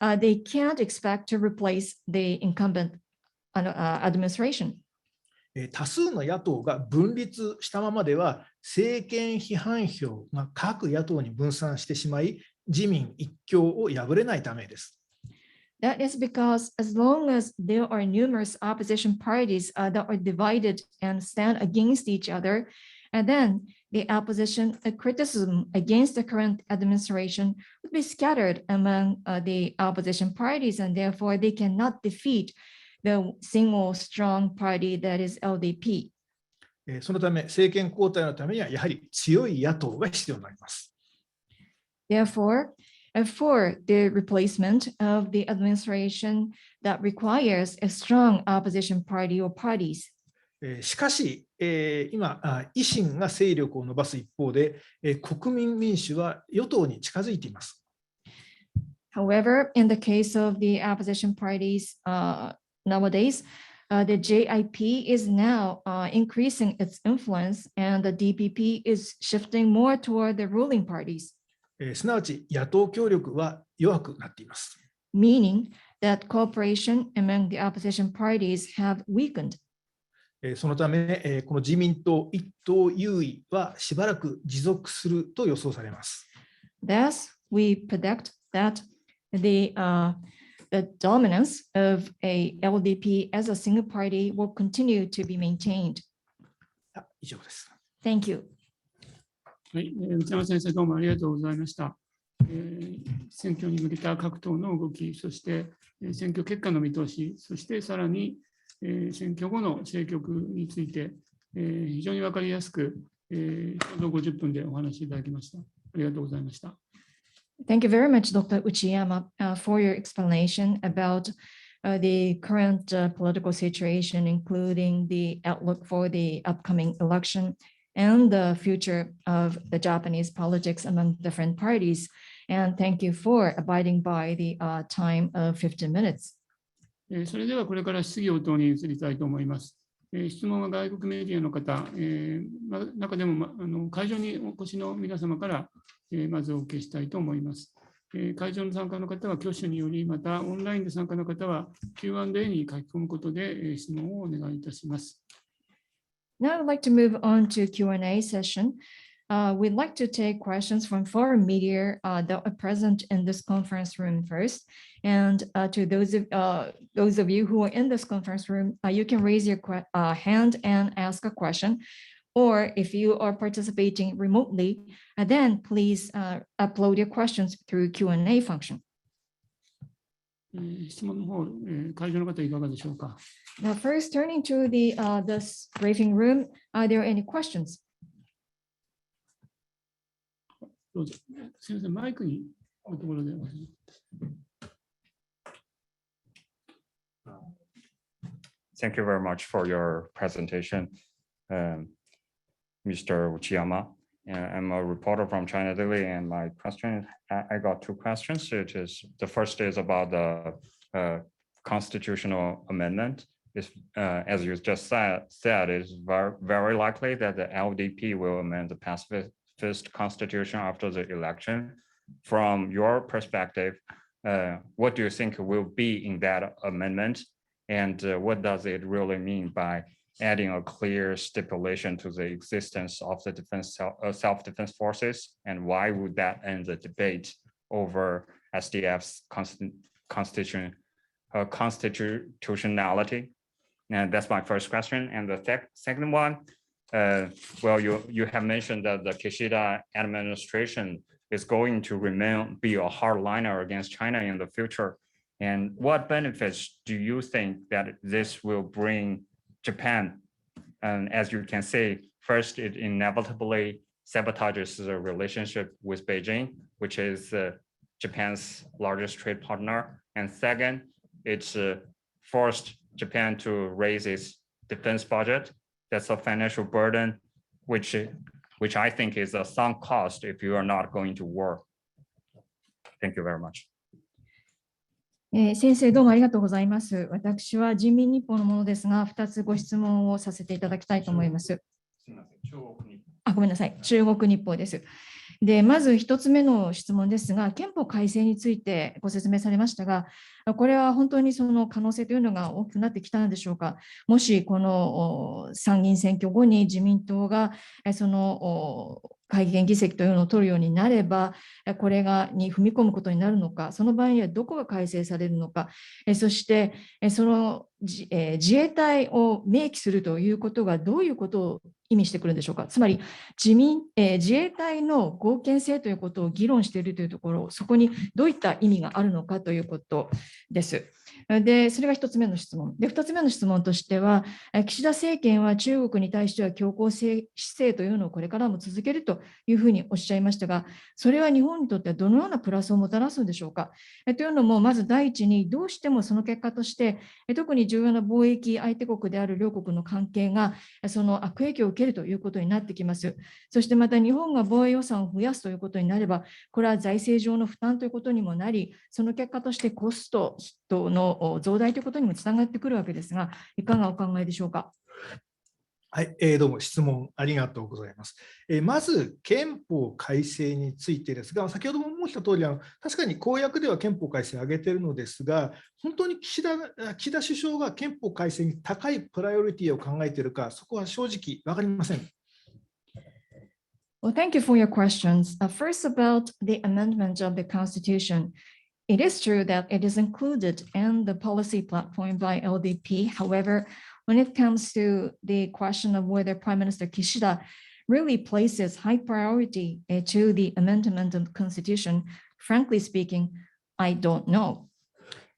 they can't expect to replace the incumbent administration. 多数の野党が分立したままでは政権批判票が各野党に分散してしまい自民一強を破れないためです。That is because as long as there are numerous opposition parties that are divided and stand against each other, and then the opposition criticism against the current administration would be scattered among the opposition parties, and therefore they cannot defeat the single strong party that is LDP. そのため、政権交代のためには、やはり強い野党が必要になります。Therefore, for the replacement of the administration that requires a strong opposition party or parties. しかし、今、維新が勢力を伸ばす一方で、国民民主は与党に近づいています。However, in the case of the opposition parties nowadays, the JIP is now increasing its influence, and the DPP is shifting more toward the ruling parties. すなわち、野党協力は弱くなっています。Meaning that cooperation among the opposition parties have weakened. そのため、この自民党一党優位はしばらく持続すると予想されます。Thus, we predict that the dominance of a LDP as a single party will continue to be maintained. 以上です。Thank you. はい、内山先生、どうもありがとうございました。選挙に向けた各党の動き、そして選挙結果の見通し、そしてさらに選挙後の政局について、非常に分かりやすく、ちょうど50分でお話しいただきました。ありがとうございました。Thank you very much, Dr. Uchiyama, for your explanation about the current political situation, including the outlook for the upcoming election and the future of the Japanese politics among different parties. And thank you for abiding by the time of 15 minutes. それではこれから質疑応答に移りたいと思います。質問は外国メディアの方、中でも会場にお越しの皆様からまずお受けしたいと思います。会場の参加の方は挙手により、またオンラインで参加の方は Q&A に書き込むことで質問をお願いいたします。Now I'd like to move on to Q&A session. We'd like to take questions from foreign media that are present in this conference room first. And to those of you who are in this conference room, you can raise your hand and ask a question. Or if you are participating remotely, then please upload your questions through Q&A function. 質問の方、会場の方いかがでしょうか。Now, first turning to this briefing room, are there any questions? どうぞ。すみません、マイクにのところで。Thank you very much for your presentation, Mr. Uchiyama. I'm a reporter from China Daily, and my question, I got two questions. The first is about the constitutional amendment. As you just said, it's very likely that the LDP will amend the pacifist constitution after the election. From your perspective, what do you think will be in that amendment? And what does it really mean by adding a clear stipulation to the existence of the self-defense forces? And why would that end the debate over SDF's constitutionality? And that's my first question. And the second one, well, you have mentioned that the Kishida administration is going to be a hardliner against China in the future. And what benefits do you think that this will bring Japan? And as you can see, first, it inevitably sabotages the relationship with Beijing, which is Japan's largest trade partner. And second, it's forced Japan to raise its defense budget. That's a financial burden, which I think is a sunk cost if you are not going to war. Thank you very much. 先生、どうもありがとうございます。私は人民日報のものですが、2つご質問をさせていただきたいと思います。すみません、ごめんなさい、中国日報です。で、まず1つ目の質問ですが、憲法改正についてご説明されましたが、これは本当にその可能性というのが大きくなってきたのでしょうか。もしこの参議院選挙後に自民党がその改憲議席というのを取るようになれば、これに踏み込むことになるのか、その場合にはどこが改正されるのか、そしてその自衛隊を明記するということがどういうことを意味してくるんでしょうか。つまり自衛隊の合憲性ということを議論しているというところ、そこにどういった意味があるのかということです。で、それが1つ目の質問。で、2つ目の質問としては、岸田政権は中国に対しては強硬姿勢というのをこれからも続けるというふうにおっしゃいましたが、それは日本にとってはどのようなプラスをもたらすんでしょうか。というのも、まず第一に、どうしてもその結果として、特に重要な貿易相手国である両国の関係が、その悪影響を受けるということになってきます。そしてまた日本が防衛予算を増やすということになれば、これは財政上の負担ということにもなり、その結果としてコストの増大ということにもつながってくるわけですが、いかがお考えでしょうか。はい、どうも質問ありがとうございます。まず、憲法改正についてですが、先ほども申した通り、確かに公約では憲法改正を挙げているのですが、本当に岸田首相が憲法改正に高いプライオリティを考えているか、そこは正直分かりません。Well, thank you for your questions. First, about the amendment of the Constitution. It is true that it is included in the policy platform by LDP. However, when it comes to the question of whether Prime Minister Kishida really places high priority to the amendment of the Constitution, frankly speaking, I don't know.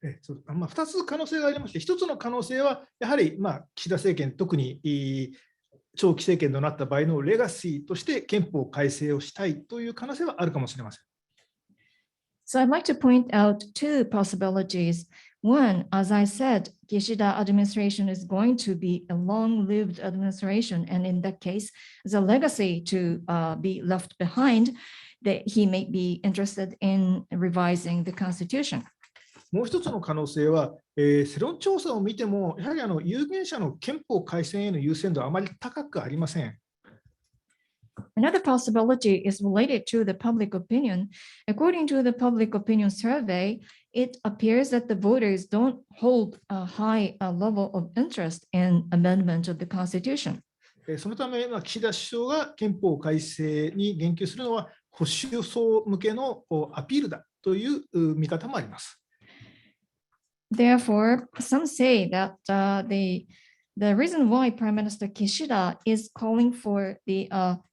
2つ可能性がありまして、1つの可能性は、やはり岸田政権、特に長期政権となった場合のレガシーとして憲法改正をしたいという可能性はあるかもしれません。So I'd like to point out two possibilities. One, as I said, Kishida administration is going to be a long-lived administration, and in that case, the legacy to be left behind, that he may be interested in revising the constitution. もう一つの可能性は、世論調査を見ても、やはり有権者の憲法改正への優先度はあまり高くありません。Another possibility is related to the public opinion. According to the public opinion survey, it appears that the voters don't hold a high level of interest in amendment of the Constitution. そのため、岸田首相が憲法改正に言及するのは、保守層向けのアピールだという見方もあります。Therefore, some say that the reason why Prime Minister Kishida is calling for the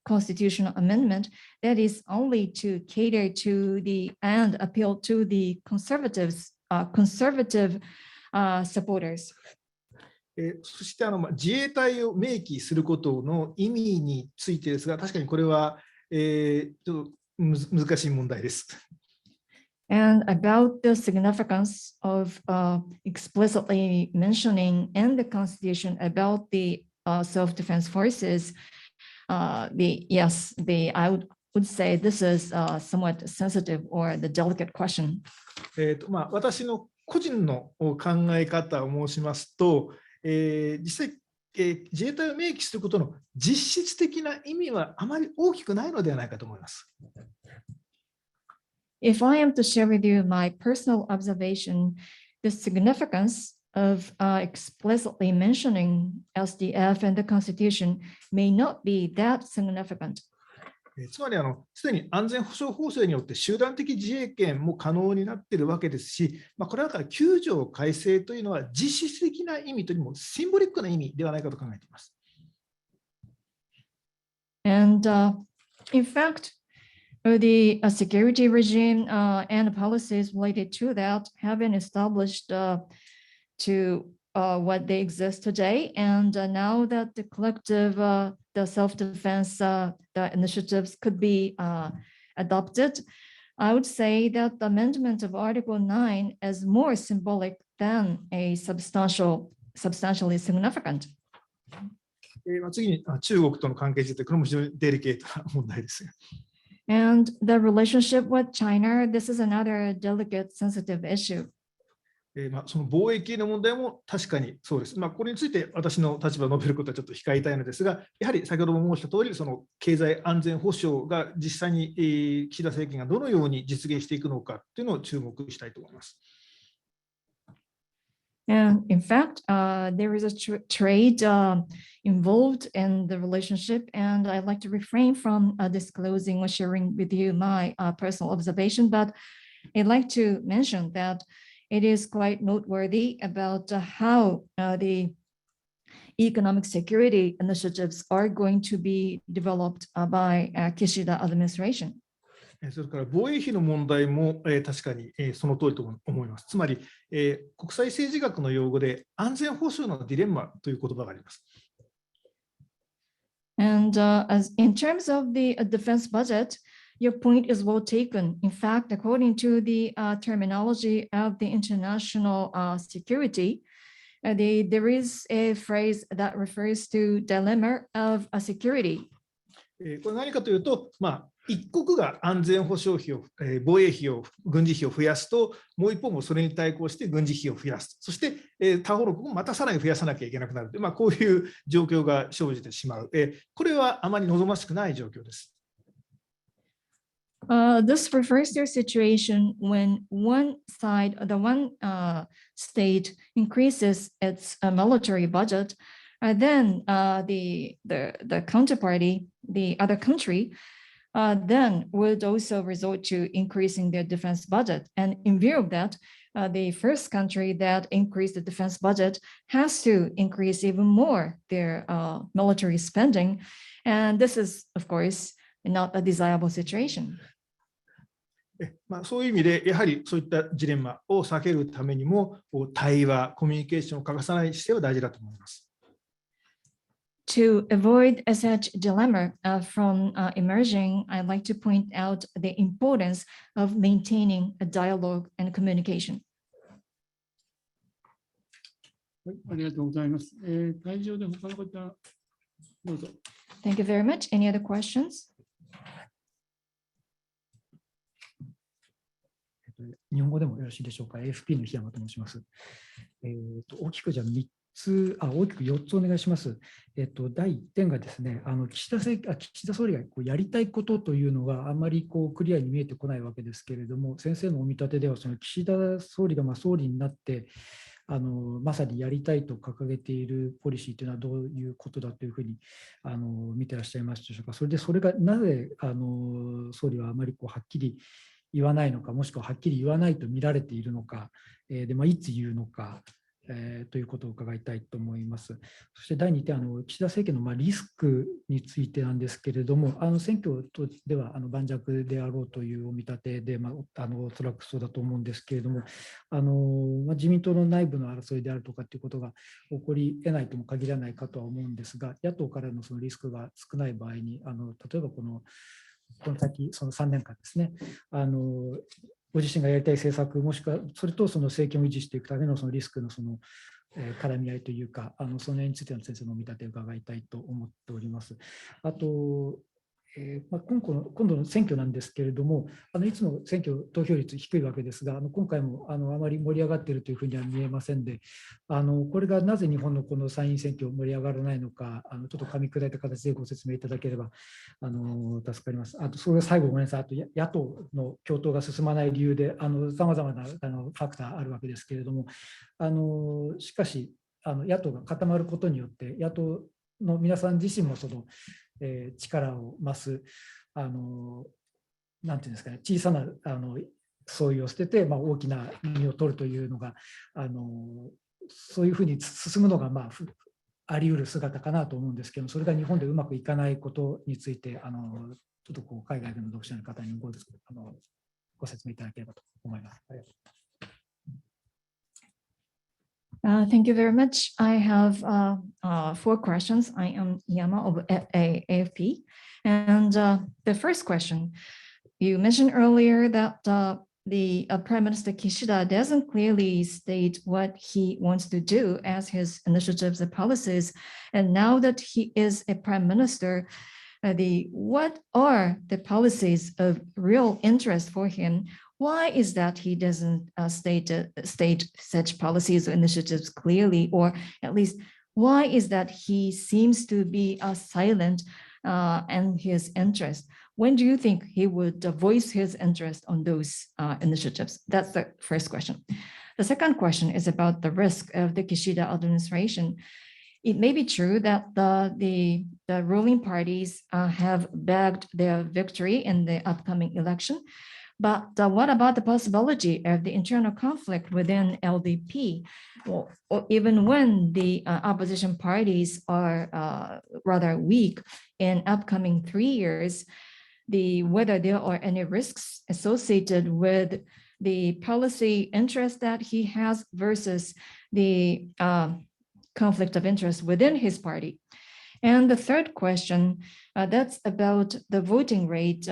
constitutional amendment, that is only to cater to and appeal to the conservative supporters. そして自衛隊を明記することの意味についてですが、確かにこれは、ちょっと難しい問題です。And about the significance of explicitly mentioning in the Constitution about the self-defense forces, I would say this is somewhat sensitive or the delicate question. 私の個人の考え方を申しますと、実際、自衛隊を明記することの実質的な意味はあまり大きくないのではないかと思います。If I am to share with you my personal observation, the significance of explicitly mentioning SDF and the Constitution may not be that significant. つまりすでに安全保障法制によって集団的自衛権も可能になっているわけですし、これだから9条改正というのは実質的な意味というよりもシンボリックな意味ではないかと考えています。And in fact, the security regime and policies related to that have been established to what they exist today. And now that the collective, the self-defense the initiatives could be adopted, I would say that the amendment of Article 9 is more symbolic than a substantially significant. 次に中国との関係について、これも非常にデリケートな問題です。And the relationship with China, this is another delicate, sensitive issue. その貿易の問題も確かにそうです。これについて私の立場を述べることはちょっと控えたいのですが、やはり先ほども申した通り、その経済安全保障が実際に岸田政権がどのように実現していくのかというのを注目したいと思います。And in fact, there is a trade involved in the relationship, and I'd like to refrain from disclosing or sharing with you my personal observation, but I'd like to mention that it is quite noteworthy about how the economic security initiatives are going to be developed by Kishida administration. それから防衛費の問題も確かにその通りと思います。つまり国際政治学の用語で安全保障のディレンマという言葉があります。And as in terms of the defense budget, your point is well taken. In fact, according to the terminology of the international security, there is a phrase that refers to dilemma of security. これ何かというと、一国が安全保障費を、防衛費を、軍事費を増やすと、もう一方もそれに対抗して軍事費を増やす。そして、他方の国もまたさらに増やさなきゃいけなくなる。こういう状況が生じてしまう。これはあまり望ましくない状況です。This refers to a situation when one side, the one state increases its military budget, then the counterparty, the other country, then would also resort to increasing their defense budget. And in view of that, the first country that increased the defense budget has to increase even more their military spending. And this is, of course, not a desirable situation. そういう意味で、やはりそういったジレンマを避けるためにも、対話、コミュニケーションを欠かさない姿勢は大事だと思います。To avoid such dilemma from emerging, I'd like to point out the importance of maintaining a dialogue and communication. ありがとうございます。会場で他の方、どうぞ。Thank you very much. Any other questions? 日本語でもよろしいでしょうか。AFP の檜山と申します。大きくじゃあ大きく4つお願いします。第1点がですね、岸田総理がやりたいことというのがあんまりクリアに見えてこないわけですけれども、先生のお見立てでは、その岸田総理が総理になって、まさにやりたいと掲げているポリシーというのはどういうことだというふうに見てらっしゃいますでしょうか。それがなぜ総理はあまりはっきり言わないのか、もしくははっきり言わないと見られているのか、いつ言うのか、ということを伺いたいと思います。そして第2点、岸田政権のリスクについてなんですけれども、選挙では盤石であろうというお見立てで、おそらくそうだと思うんですけれども、自民党の内部の争いであるとかということが起こり得ないとも限らないかとは思うんですが、野党からのそのリスクが少ない場合に、例えばこの先、その3年間ですね、ご自身がやりたい政策、もしくはそれとその政権を維持していくためのそのリスクのその絡み合いというか、その辺についての先生の見立てを伺いたいと思っております。あと、今度の選挙なんですけれども、いつも選挙投票率低いわけですが、今回もあまり盛り上がっているというふうには見えませんで、これがなぜ日本のこの参院選挙盛り上がらないのか、ちょっと噛み砕いた形でご説明いただければ助かります。あと、それが最後、ごめんなさい、あと野党の共闘が進まない理由で、さまざまなファクターあるわけですけれども、しかし、野党が固まることによって、野党の皆さん自身もその力を増す、なんていうんですかね、小さな相違を捨てて、大きな意味を取るというのが、そういうふうに進むのが、あり得る姿かなと思うんですけど、それが日本でうまくいかないことについて、ちょっと海外での読者の方にご説明いただければと思います。ありがとうございます。Thank you very much. I have 4 questions. I am Yama of AFP. And the first question, you mentioned earlier that the Prime Minister Kishida doesn't clearly state what he wants to do as his initiatives and policies. And now that he is a Prime Minister, what are the policies of real interest for him? Why is that he doesn't state such policies or initiatives clearly, or at least why is that he seems to be silent and his interest? When do you think he would voice his interest on those initiatives? That's the first question. The second question is about the risk of the Kishida administration. It may be true that the ruling parties have bagged their victory in the upcoming election, but what about the possibility of the internal conflict within LDP? Or even when the opposition parties are rather weak in upcoming 3 years, whether there are any risks associated with the policy interest that he has versus the conflict of interest within his party. And the third question, that's about the voting rate.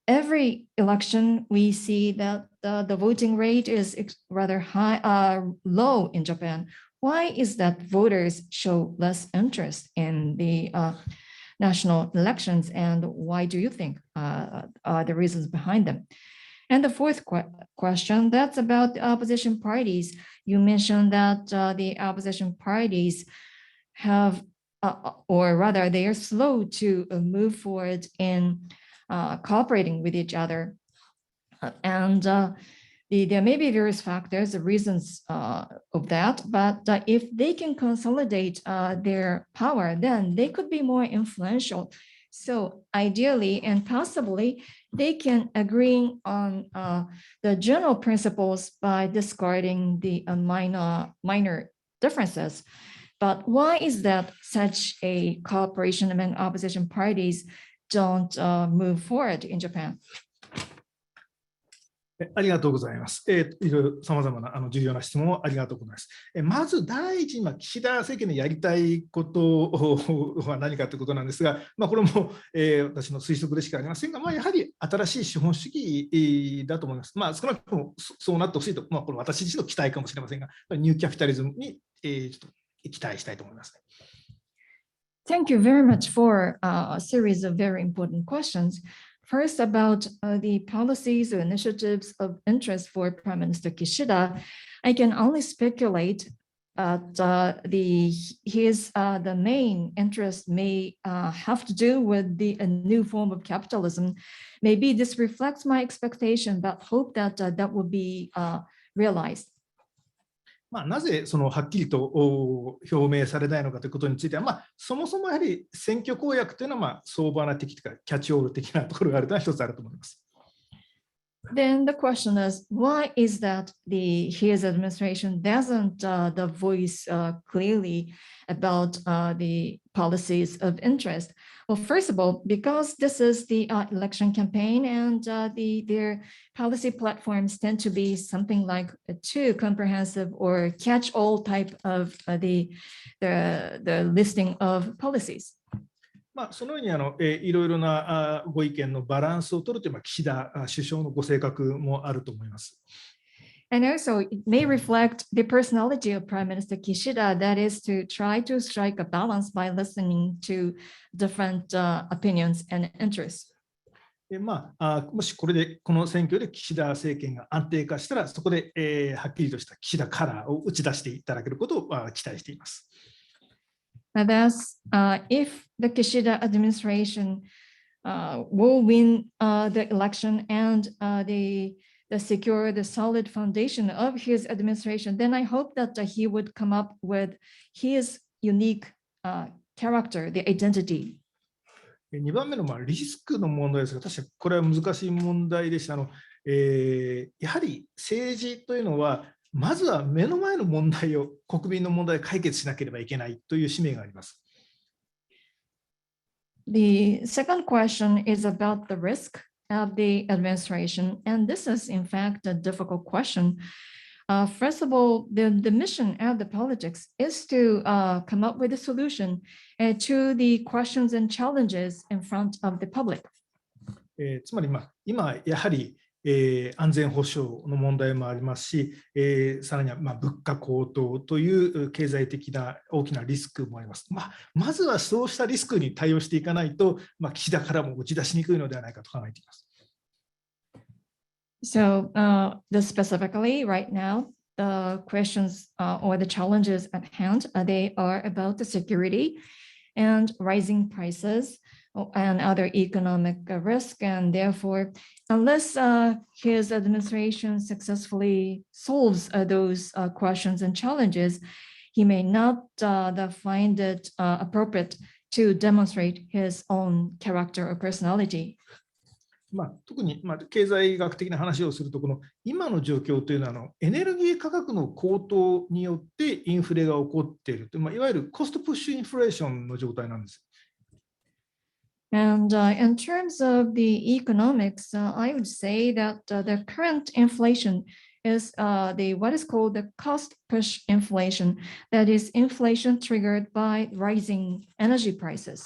Every election, we see that the voting rate is rather high, low in Japan. Why is that voters show less interest in the national elections, and why do you think are the reasons behind them? And the fourth question, that's about the opposition parties. You mentioned that the opposition parties have, or rather they are slow to move forward in cooperating with each other. And there may be various factors, the reasons of that, but if they can consolidate their power, then they could be more influential. So ideally and possibly, they can agree on the general principles by discarding the minor differences. But why is that such a cooperation among opposition parties don't move forward in Japan? ありがとうございます。いろいろさまざまな重要な質問をありがとうございます。まず第一に、岸田政権のやりたいことは何かということなんですが、これも、私の推測でしかありませんが、やはり新しい資本主義だと思います。少なくともそうなってほしいと、これ私自身の期待かもしれませんが、ニューキャピタリズムに、ちょっと期待したいと思います。Thank you very much for a series of very important questions. First, about the policies or initiatives of interest for Prime Minister Kishida, I can only speculate that the main interest may have to do with a new form of capitalism. Maybe this reflects my expectation, but hope that that will be realized. なぜはっきりと表明されないのかということについては、そもそもやはり選挙公約というのは相場な的というかキャッチオール的なところがあるというのは一つあると思います。Then the question is, why is that his administration doesn't voice clearly about the policies of interest? Well, first of all, because this is the election campaign, and their policy platforms tend to be something like a too comprehensive or catch-all type of the listing of policies. そのようにいろいろなご意見のバランスを取るという岸田首相のご性格もあると思います。And also, it may reflect the personality of Prime Minister Kishida, that is to try to strike a balance by listening to different opinions and interests. もしこの選挙で岸田政権が安定化したら、そこではっきりとした岸田カラーを打ち出していただけることを期待しています。Thus, if the Kishida administration will win the election and secure the solid foundation of his administration, then I hope that he would come up with his unique character, the identity. 2番目のリスクの問題ですが、確かにこれは難しい問題でした。やはり政治というのは、まずは目の前の問題を、国民の問題を解決しなければいけないという使命があります。The second question is about the risk of the administration, and this is in fact a difficult question. First of all, the mission of the politics is to come up with a solution to the questions and challenges in front of the public. つまり今やはり安全保障の問題もありますし、さらには物価高騰という経済的な大きなリスクもあります。まずはそうしたリスクに対応していかないと、岸田からも打ち出しにくいのではないかと考えています。So, specifically right now, the questions or the challenges at hand, they are about the security and rising prices, and other economic risk. And therefore, unless his administration successfully solves those questions and challenges, he may not find it appropriate to demonstrate his own character or personality. 特に経済学的な話をすると、この今の状況というのはエネルギー価格の高騰によってインフレが起こっているという、いわゆるコストプッシュインフレーションの状態なんです。And in terms of the economics, I would say that the current inflation is what is called the cost push inflation. That is inflation triggered by rising energy prices,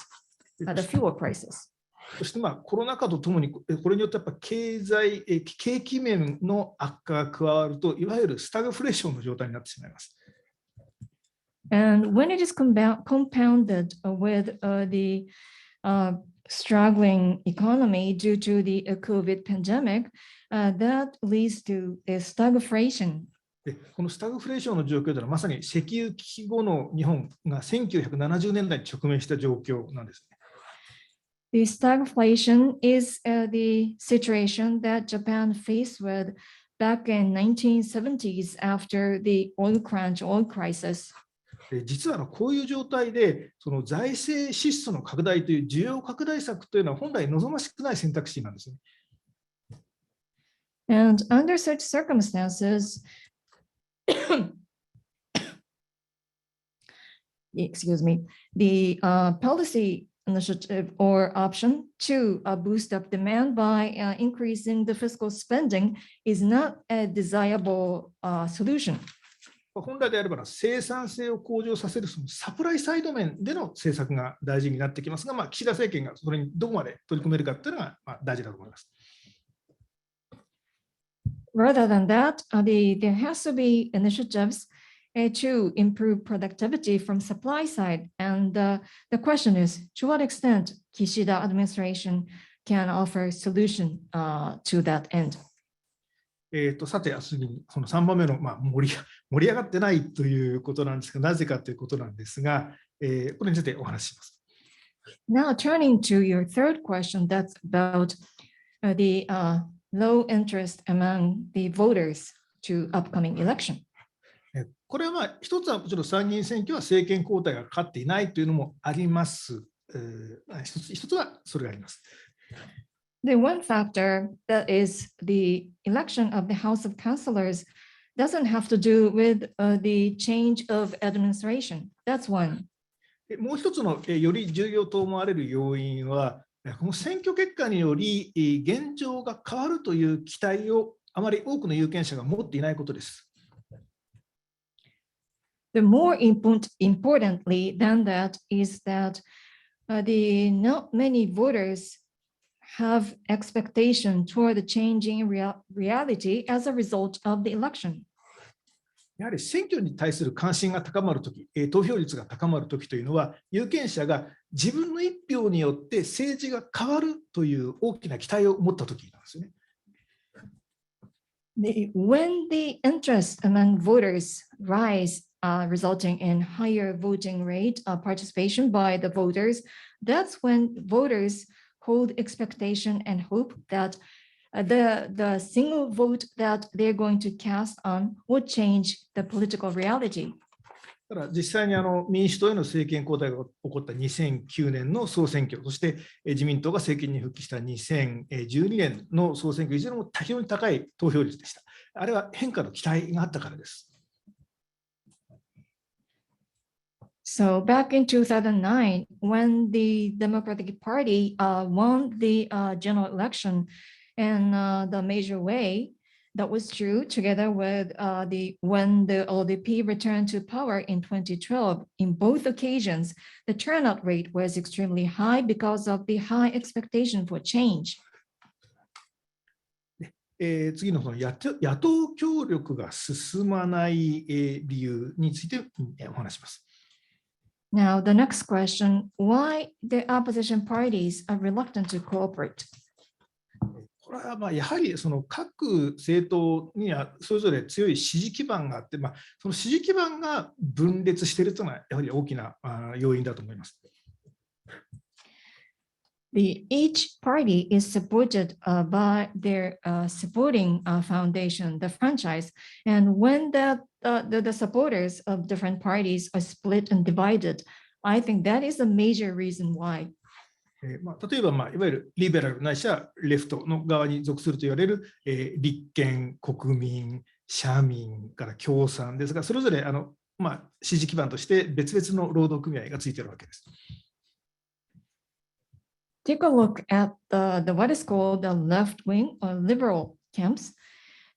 the fuel prices. そしてコロナ禍とともに、これによってやっぱ景気面の悪化が加わると、いわゆるスタグフレーションの状態になってしまいます。And when it is compounded with the struggling economy due to the COVID pandemic, that leads to a stagflation. このスタグフレーションの状況というのは、まさに石油危機後の日本が1970年代に直面した状況なんですね。The stagflation is the situation that Japan faced with back in 1970s after the oil crisis. 実はこういう状態で、その財政支出の拡大という需要拡大策というのは本来望ましくない選択肢なんですね。And under such circumstances, excuse me, the policy initiative or option to boost up demand by increasing the fiscal spending is not a desirable solution. 本来であれば生産性を向上させるそのサプライサイド面での政策が大事になってきますが、岸田政権がそれにどこまで取り組めるかというのが大事だと思います。Rather than that, there has to be initiatives to improve productivity from supply side. And the question is, to what extent Kishida administration can offer solution to that end? さて、次にその3番目の、盛り上がってないということなんですが、なぜかということなんですが、これについてお話しします。Now turning to your third question, that's about the low interest among the voters to upcoming election. これは一つはもちろん参議院選挙は政権交代がかかっていないというのもあります。一つはそれがあります。The one factor that is the election of the House of Councillors doesn't have to do with the change of administration. That's one. もう一つのより重要と思われる要因は、この選挙結果により現状が変わるという期待をあまり多くの有権者が持っていないことです。The more importantly than that is that not many voters have expectation toward the changing reality as a result of the election. やはり選挙に対する関心が高まるとき、投票率が高まるときというのは、有権者が自分の一票によって政治が変わるという大きな期待を持ったときなんですね。When the interest among voters rise, resulting in higher voting rate participation by the voters, that's when voters hold expectation and hope that the single vote that they're going to cast on will change the political reality. ただ実際に民主党への政権交代が起こった2009年の総選挙、そして自民党が政権に復帰した2012年の総選挙、いずれも非常に高い投票率でした。あれは変化の期待があったからです。So back in 2009, when the Democratic Party won the general election in the major way, that was true together with when the LDP returned to power in 2012. In both occasions, the turnout rate was extremely high because of the high expectation for change. 次の野党協力が進まない理由についてお話します。Now, the next question, why the opposition parties are reluctant to cooperate? これはやはりその各政党にはそれぞれ強い支持基盤があって、その支持基盤が分裂しているというのはやはり大きな要因だと思います。Each party is supported by their supporting foundation, the franchise. And when the supporters of different parties are split and divided, I think that is a major reason why. 例えば、いわゆるリベラルないしはレフトの側に属すると言われる、立憲、国民、社民から共産ですが、それぞれ支持基盤として別々の労働組合がついているわけです。Take a look at what is called the left wing or liberal camps.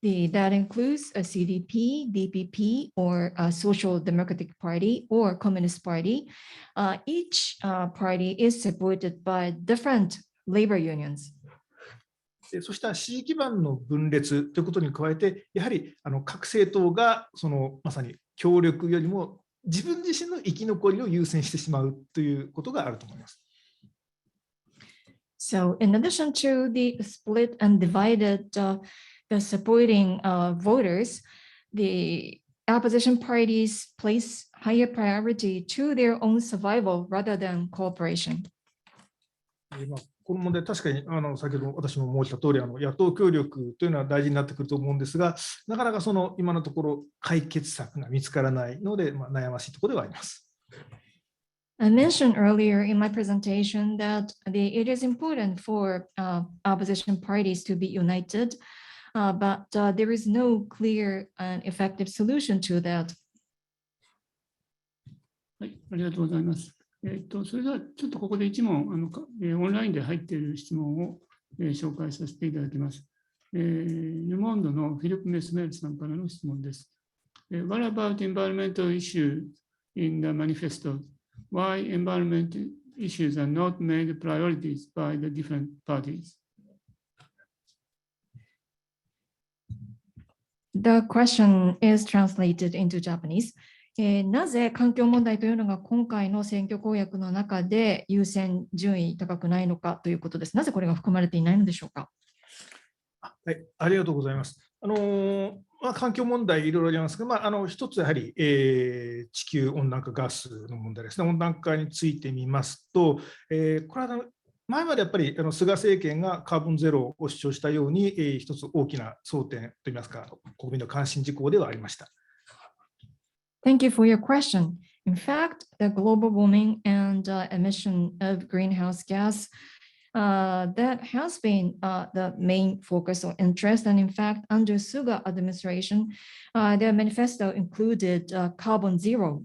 That includes a CDP, DPP, or a Social Democratic Party or Communist Party. Each party is supported by different labor unions. そうした支持基盤の分裂ということに加えて、やはり各政党がまさに協力よりも自分自身の生き残りを優先してしまうということがあると思います。So, in addition to the split and divided the supporting voters, the opposition parties place higher priority to their own survival rather than cooperation. この問題、確かに先ほど私も申した通り、野党協力というのは大事になってくると思うんですが、なかなか今のところ解決策が見つからないので、悩ましいところではあります。I mentioned earlier in my presentation that it is important for opposition parties to be united, but there is no clear and effective solution to that. はい、ありがとうございます。それではちょっとここで1問オンラインで入っている質問を、紹介させていただきます。ルモンドのフィリップ・メスメールさんからの質問です。What about environmental issues in the manifesto? Why environmental issues are not made priorities by the different parties? The question is translated into Japanese. なぜ環境問題というのが今回の選挙公約の中で優先順位高くないのかということです。なぜこれが含まれていないのでしょうか。はい、ありがとうございます。環境問題いろいろありますが、一つやはり、地球温暖化ガスの問題ですね。温暖化についてみますと、これは前までやっぱり菅政権がカーボンゼロを主張したように、一つ大きな争点といいますか、国民の関心事項ではありました。Thank you for your question. In fact, the global warming and emission of greenhouse gas that has been the main focus of interest. And in fact, under Suga administration, their manifesto included carbon zero.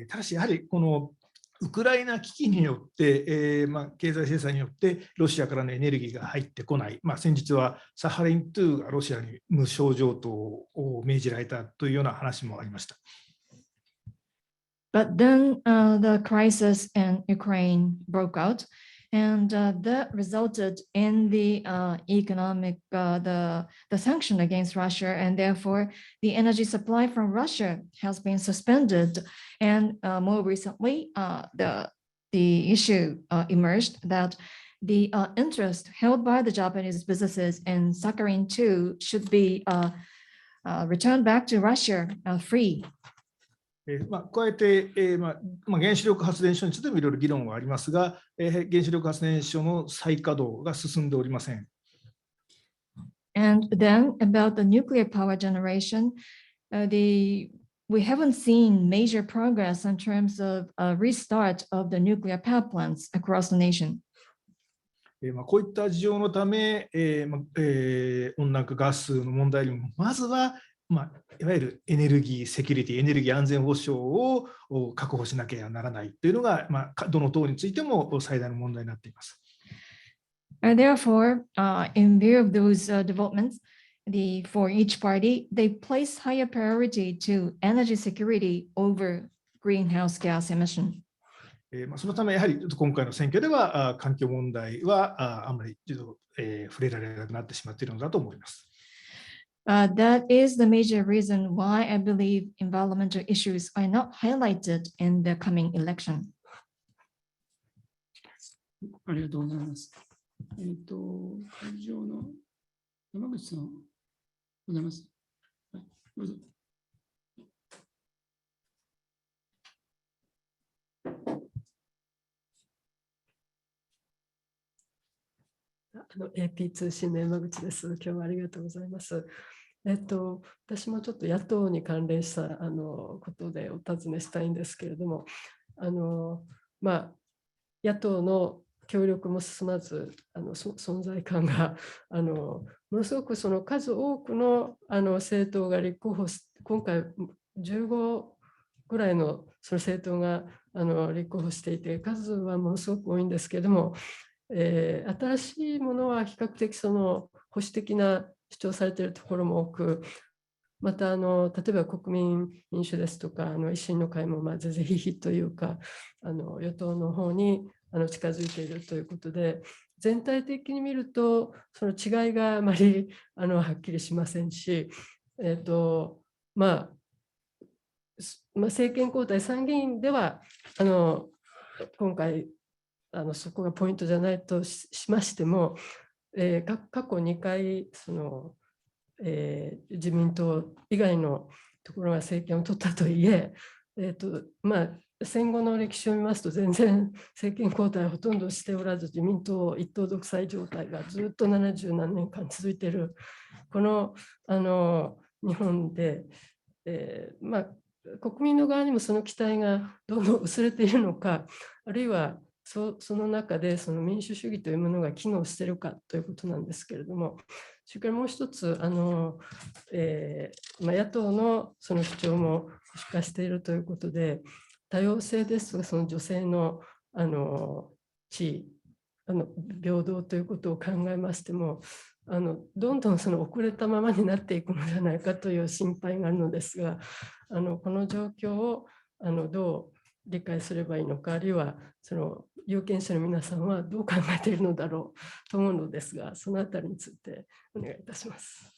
ただし、やはりこのウクライナ危機によって、経済制裁によってロシアからのエネルギーが入ってこない、先日はサハリン2がロシアに無償譲渡を命じられたというような話もありました。But then the crisis in Ukraine broke out, and that resulted in the economic, the sanction against Russia, and therefore the energy supply from Russia has been suspended. And more recently, the issue emerged that the interest held by the Japanese businesses in Sakhalin 2 should be returned back to Russia free. 加えて、原子力発電所についてもいろいろ議論はありますが、原子力発電所の再稼働が進んでおりません。And then about the nuclear power generation, we haven't seen major progress in terms of restart of the nuclear power plants across the nation. こういった事情のため、温暖化ガスの問題にもまずはいわゆるエネルギーセキュリティ、エネルギー安全保障を確保しなければならないというのが、どの党についても最大の問題になっています。Therefore, in view of those developments, for each party, they place higher priority to energy security over greenhouse gas emission. そのため、やはり今回の選挙では環境問題はあんまり触れられなくなってしまっているのだと思います。That is the major reason why I believe environmental issues are not highlighted in the coming election. ありがとうございます。会場の山口さん、ございます。はい、どうぞ。AP 通信の山口です。今日はありがとうございます。私もちょっと野党に関連したことでお尋ねしたいんですけれども、野党の協力も進まず、存在感がものすごくその数多くの政党が立候補し、今回15ぐらいのその政党が立候補していて、数はものすごく多いんですけれども、新しいものは比較的その保守的な主張されているところも多く、また例えば国民民主ですとか維新の会も是々非々というか与党の方に近づいているということで、全体的に見るとその違いがあまりはっきりしませんし、政権交代、参議院では今回そこがポイントじゃないと しましても、過去2回自民党以外のところが政権を取ったといえ、戦後の歴史を見ますと全然政権交代はほとんどしておらず、自民党一党独裁状態がずっと70何年間続いているこの日本で、国民の側にもその期待がどんどん薄れているのか、あるいはその中でその民主主義というものが機能しているかということなんですけれども、それからもう一つ野党のその主張も保守化しているということで、多様性ですとかその女性の地位平等ということを考えましても、どんどんその遅れたままになっていくのではないかという心配があるのですが、この状況をどう理解すればいいのか、あるいはその有権者の皆さんはどう考えているのだろうと思うのですが、そのあたりについてお願いいたします。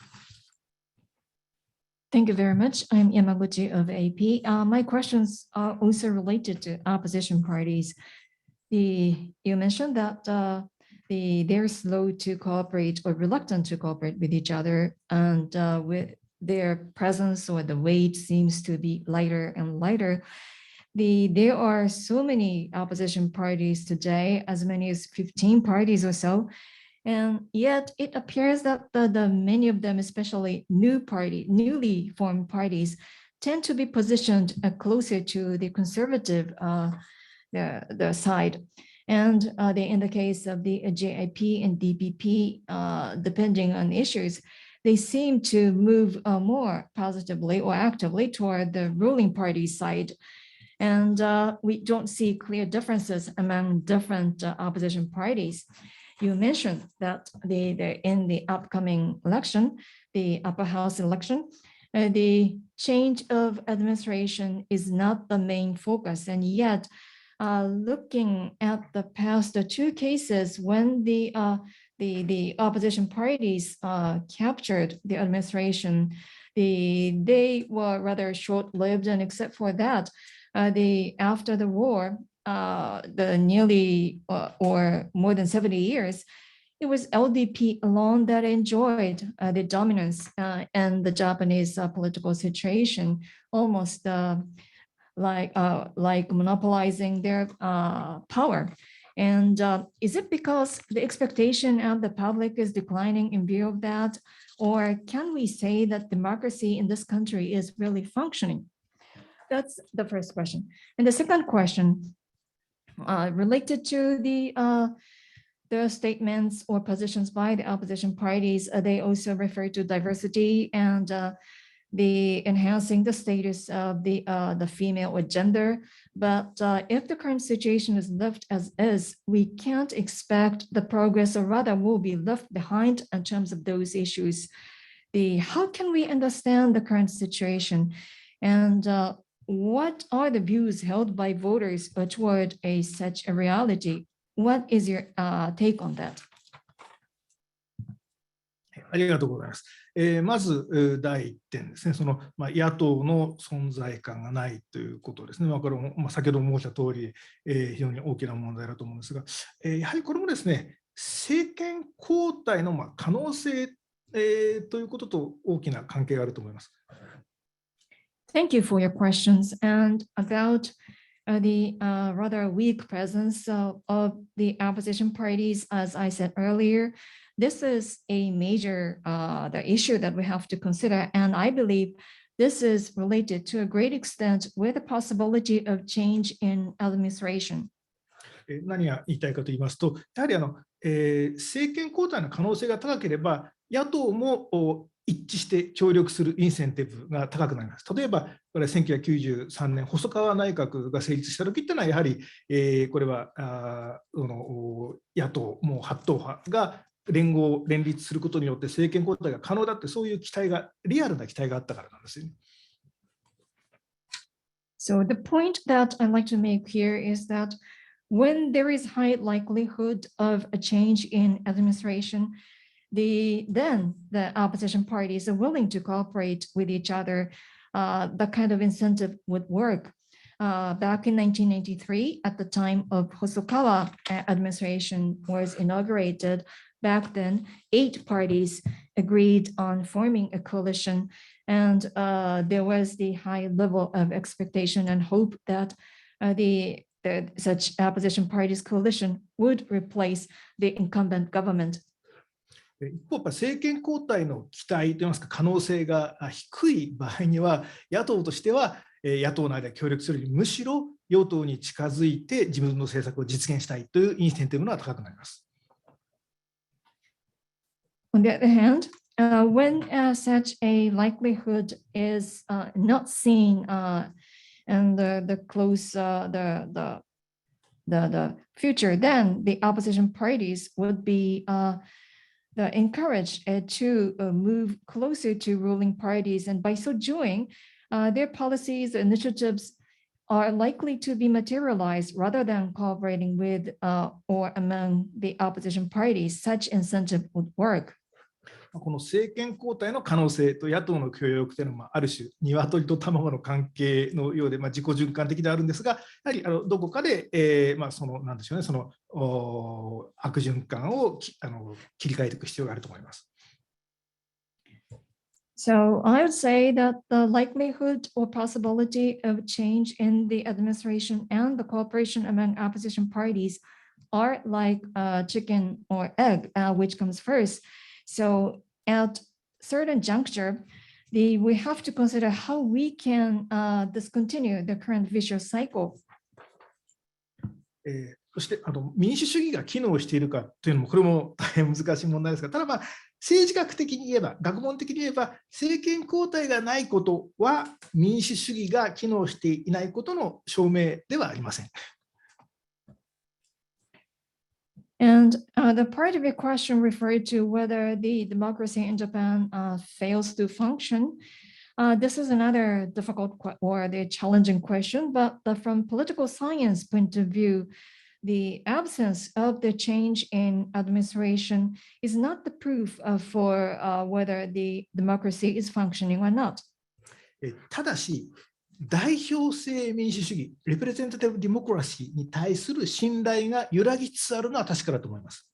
Thank you very much. I'm Yamaguchi of AP. My questions are also related to opposition parties. You mentioned that they're slow to cooperate or reluctant to cooperate with each other, and with their presence or the weight seems to be lighter and lighter. There are so many opposition parties today, as many as 15 parties or so. And yet it appears that many of them, especially newly formed parties, tend to be positioned closer to the conservative the side. And in the case of the JIP and DPP, depending on issues, they seem to move more positively or actively toward the ruling party side. And we don't see clear differences among different opposition parties. You mentioned that in the upcoming election, the upper house election, the change of administration is not the main focus. And yet, looking at the past two cases when the opposition parties captured the administration, they were rather short-lived, and except for that, after the war, the nearly or more than 70 years, it was LDP alone that enjoyed the dominance and the Japanese political situation, almost like monopolizing their power. And is it because the expectation of the public is declining in view of that? Or can we say that democracy in this country is really functioning? That's the first question. And the second question, related to the statements or positions by the opposition parties, they also refer to diversity and the enhancing the status of the female or gender. But if the current situation is left as is, we can't expect the progress, or rather will be left behind in terms of those issues. How can we understand the current situation? And what are the views held by voters toward such a reality? What is your take on that? ありがとうございます。まず第1点ですね、野党の存在感がないということですね。これも先ほど申した通り、非常に大きな問題だと思うんですが、やはりこれもですね、政権交代の可能性ということと大きな関係があると思います。Thank you for your questions. And about the rather weak presence of the opposition parties, as I said earlier. This is a major the issue that we have to consider, and I believe this is related to a great extent with the possibility of change in administration. 何が言いたいかと言いますと、やはり政権交代の可能性が高ければ、野党も一致して協力するインセンティブが高くなります。例えば、これ1993年、細川内閣が成立したときっていうのは、やはり、これは野党、もう8党派が連立することによって政権交代が可能だって、そういう期待が、リアルな期待があったからなんですよね。So the point that I'd like to make here is that when there is high likelihood of a change in administration, then the opposition parties are willing to cooperate with each other. That kind of incentive would work. Back in 1993, at the time of Hosokawa administration was inaugurated, back then, 8 parties agreed on forming a coalition, and there was the high level of expectation and hope that such opposition parties coalition would replace the incumbent government. 一方、政権交代の期待といいますか、可能性が低い場合には、野党としては野党内で協力するより、むしろ与党に近づいて自分の政策を実現したいというインセンティブが高くなります。On the other hand, when such a likelihood is not seen in the close the future, then the opposition parties would be encouraged to move closer to ruling parties, and by so doing, their policies, initiatives are likely to be materialized rather than cooperating with or among the opposition parties. Such incentive would work. この政権交代の可能性と野党の協力というのは、ある種、鶏と卵の関係のようで、自己循環的であるんですが、やはりどこかで、なんでしょうね、その悪循環を切り替えていく必要があると思います。So I would say that the likelihood or possibility of change in the administration and the cooperation among opposition parties are like chicken or egg, which comes first. So at certain juncture, we have to consider how we can discontinue the current vicious cycle. そして民主主義が機能しているかというのも、これも大変難しい問題ですが、ただ政治学的に言えば、学問的に言えば、政権交代がないことは民主主義が機能していないことの証明ではありません。And the part of your question referred to whether the democracy in Japan fails to function. This is another difficult or the challenging question, but from political science point of view, the absence of the change in administration is not the proof for whether the democracy is functioning or not. ただし、代表制民主主義、レプレゼンタティブディモクラシーに対する信頼が揺らぎつつあるのは確かだと思います。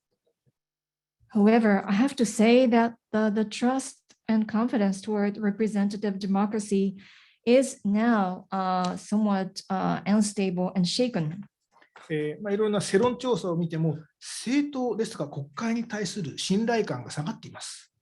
However, I have to say that the trust and confidence toward representative democracy is now somewhat unstable and shaken. いろんな世論調査を見ても、政党ですとか国会に対する信頼感が下がっています。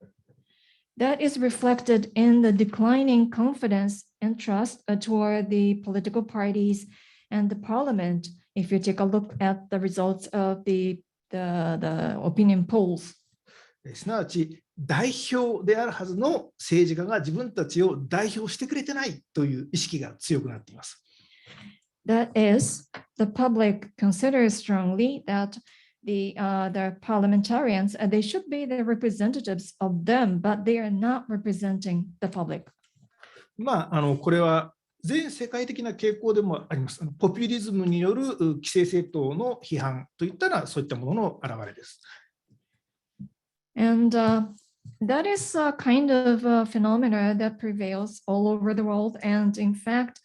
That is reflected in the declining confidence and trust toward the political parties and the parliament. If you take a look at the results of the opinion polls. すなわち代表であるはずの政治家が自分たちを代表してくれてないという意識が強くなっています。That is, the public considers strongly that the parliamentarians, they should be the representatives of them, but they are not representing the public. これは全世界的な傾向でもあります。ポピュリズムによる既成政党の批判といったらそういったものの表れです。And that is a kind of a phenomena that prevails all over the world. And in fact,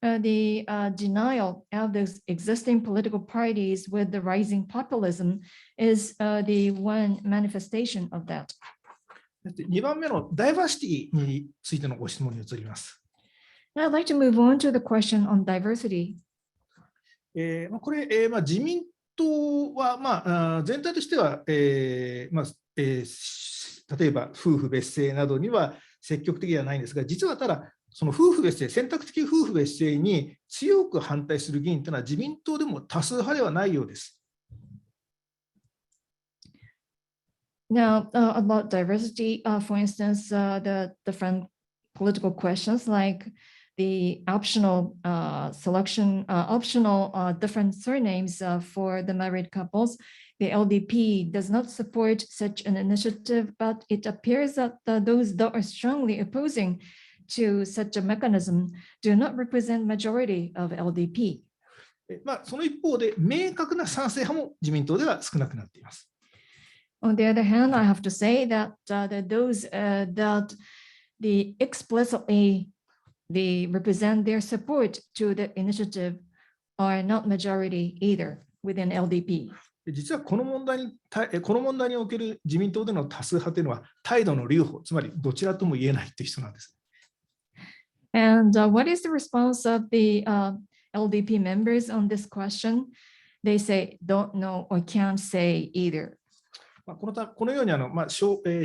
the denial of the existing political parties with the rising populism is the one manifestation of that. 2番目のダイバーシティについてのご質問に移ります。Now I'd like to move on to the question on diversity. これ、自民党は、全体としては、例えば夫婦別姓などには積極的ではないんですが、実はただ、その夫婦別姓、選択的夫婦別姓に強く反対する議員というのは自民党でも多数派ではないようです。Now, about diversity, for instance, the different political questions like the optional selection, optional different surnames for the married couples, the LDP does not support such an initiative, but it appears that those that are strongly opposing to such a mechanism do not represent majority of LDP. その一方で、明確な賛成派も自民党では少なくなっています。On the other hand, I have to say that those that explicitly they represent their support to the initiative are not majority either within LDP. 実はこの問題における自民党での多数派というのは態度の留保、つまりどちらとも言えないという人なんです。And what is the response of the LDP members on this question? They say don't know or can't say either. このように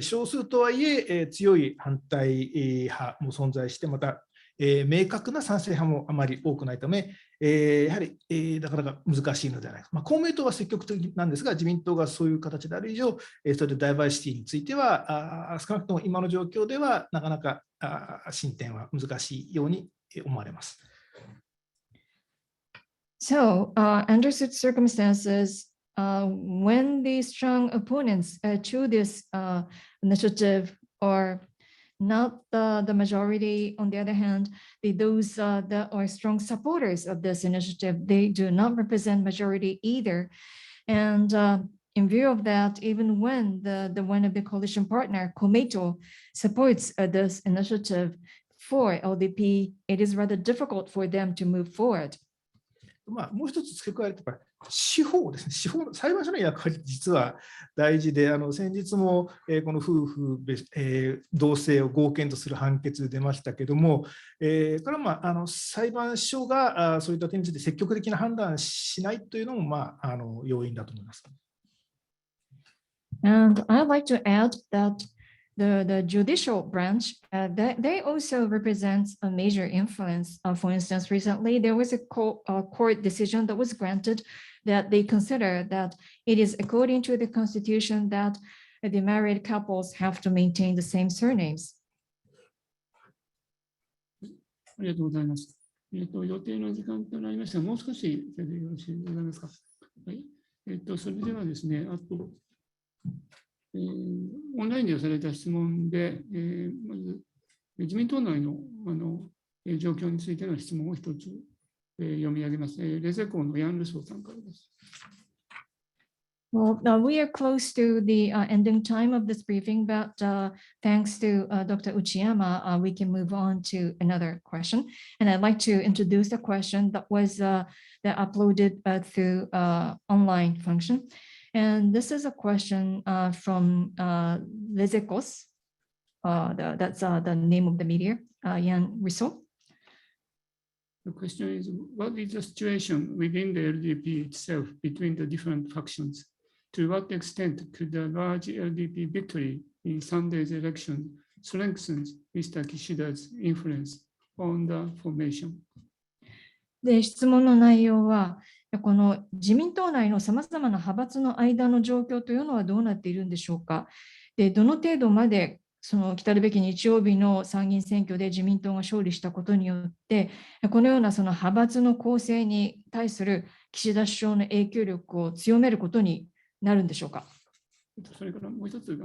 少数とはいえ強い反対派も存在して、また明確な賛成派もあまり多くないため、やはりなかなか難しいのではないか。公明党は積極的なんですが、自民党がそういう形である以上、それでダイバーシティについては少なくとも今の状況ではなかなか進展は難しいように思われます。So, under such circumstances, when the strong opponents to this initiative are not the majority, on the other hand, those that are strong supporters of this initiative, they do not represent majority either. And in view of that, even when the one of the coalition partner, Komeito, supports this initiative for LDP, it is rather difficult for them to move forward. もう一つ付け加えると、司法ですね。裁判所の役割、実は大事で、先日もこの夫婦同姓を合憲とする判決出ましたけれども、これは裁判所がそういった点について積極的な判断しないというのも要因だと思います。And I'd like to add that the judicial branch, they also represent a major influence. For instance, recently there was a court decision that was granted that they consider that it is according to the constitution that the married couples have to maintain the same surnames. ありがとうございます。予定の時間となりましたが、もう少しよろしいでございますか。はい。それではですね、あと、オンラインで寄せられた質問で、まず自民党内の状況についての質問を一つ読み上げます。レゼコーのヤン・ルソーさんからです。Well, we are close to the ending time of this briefing, but thanks to Dr. Uchiyama, we can move on to another question. And I'd like to introduce the question that was uploaded through online function. And this is a question from Lezekos. That's the name of the media, Yan Riso. The question is, what is the situation within the LDP itself between the different factions? To what extent could the large LDP victory in Sunday's election strengthen Mr. Kishida's influence on the formation? で、質問の内容は、この自民党内のさまざまな派閥の間の状況というのはどうなっているんでしょうか。で、どの程度までその来るべき日曜日の参議院選挙で自民党が勝利したことによって、このようなその派閥の構成に対する岸田首相の影響力を強めることになるんでしょうか。それからもう一つ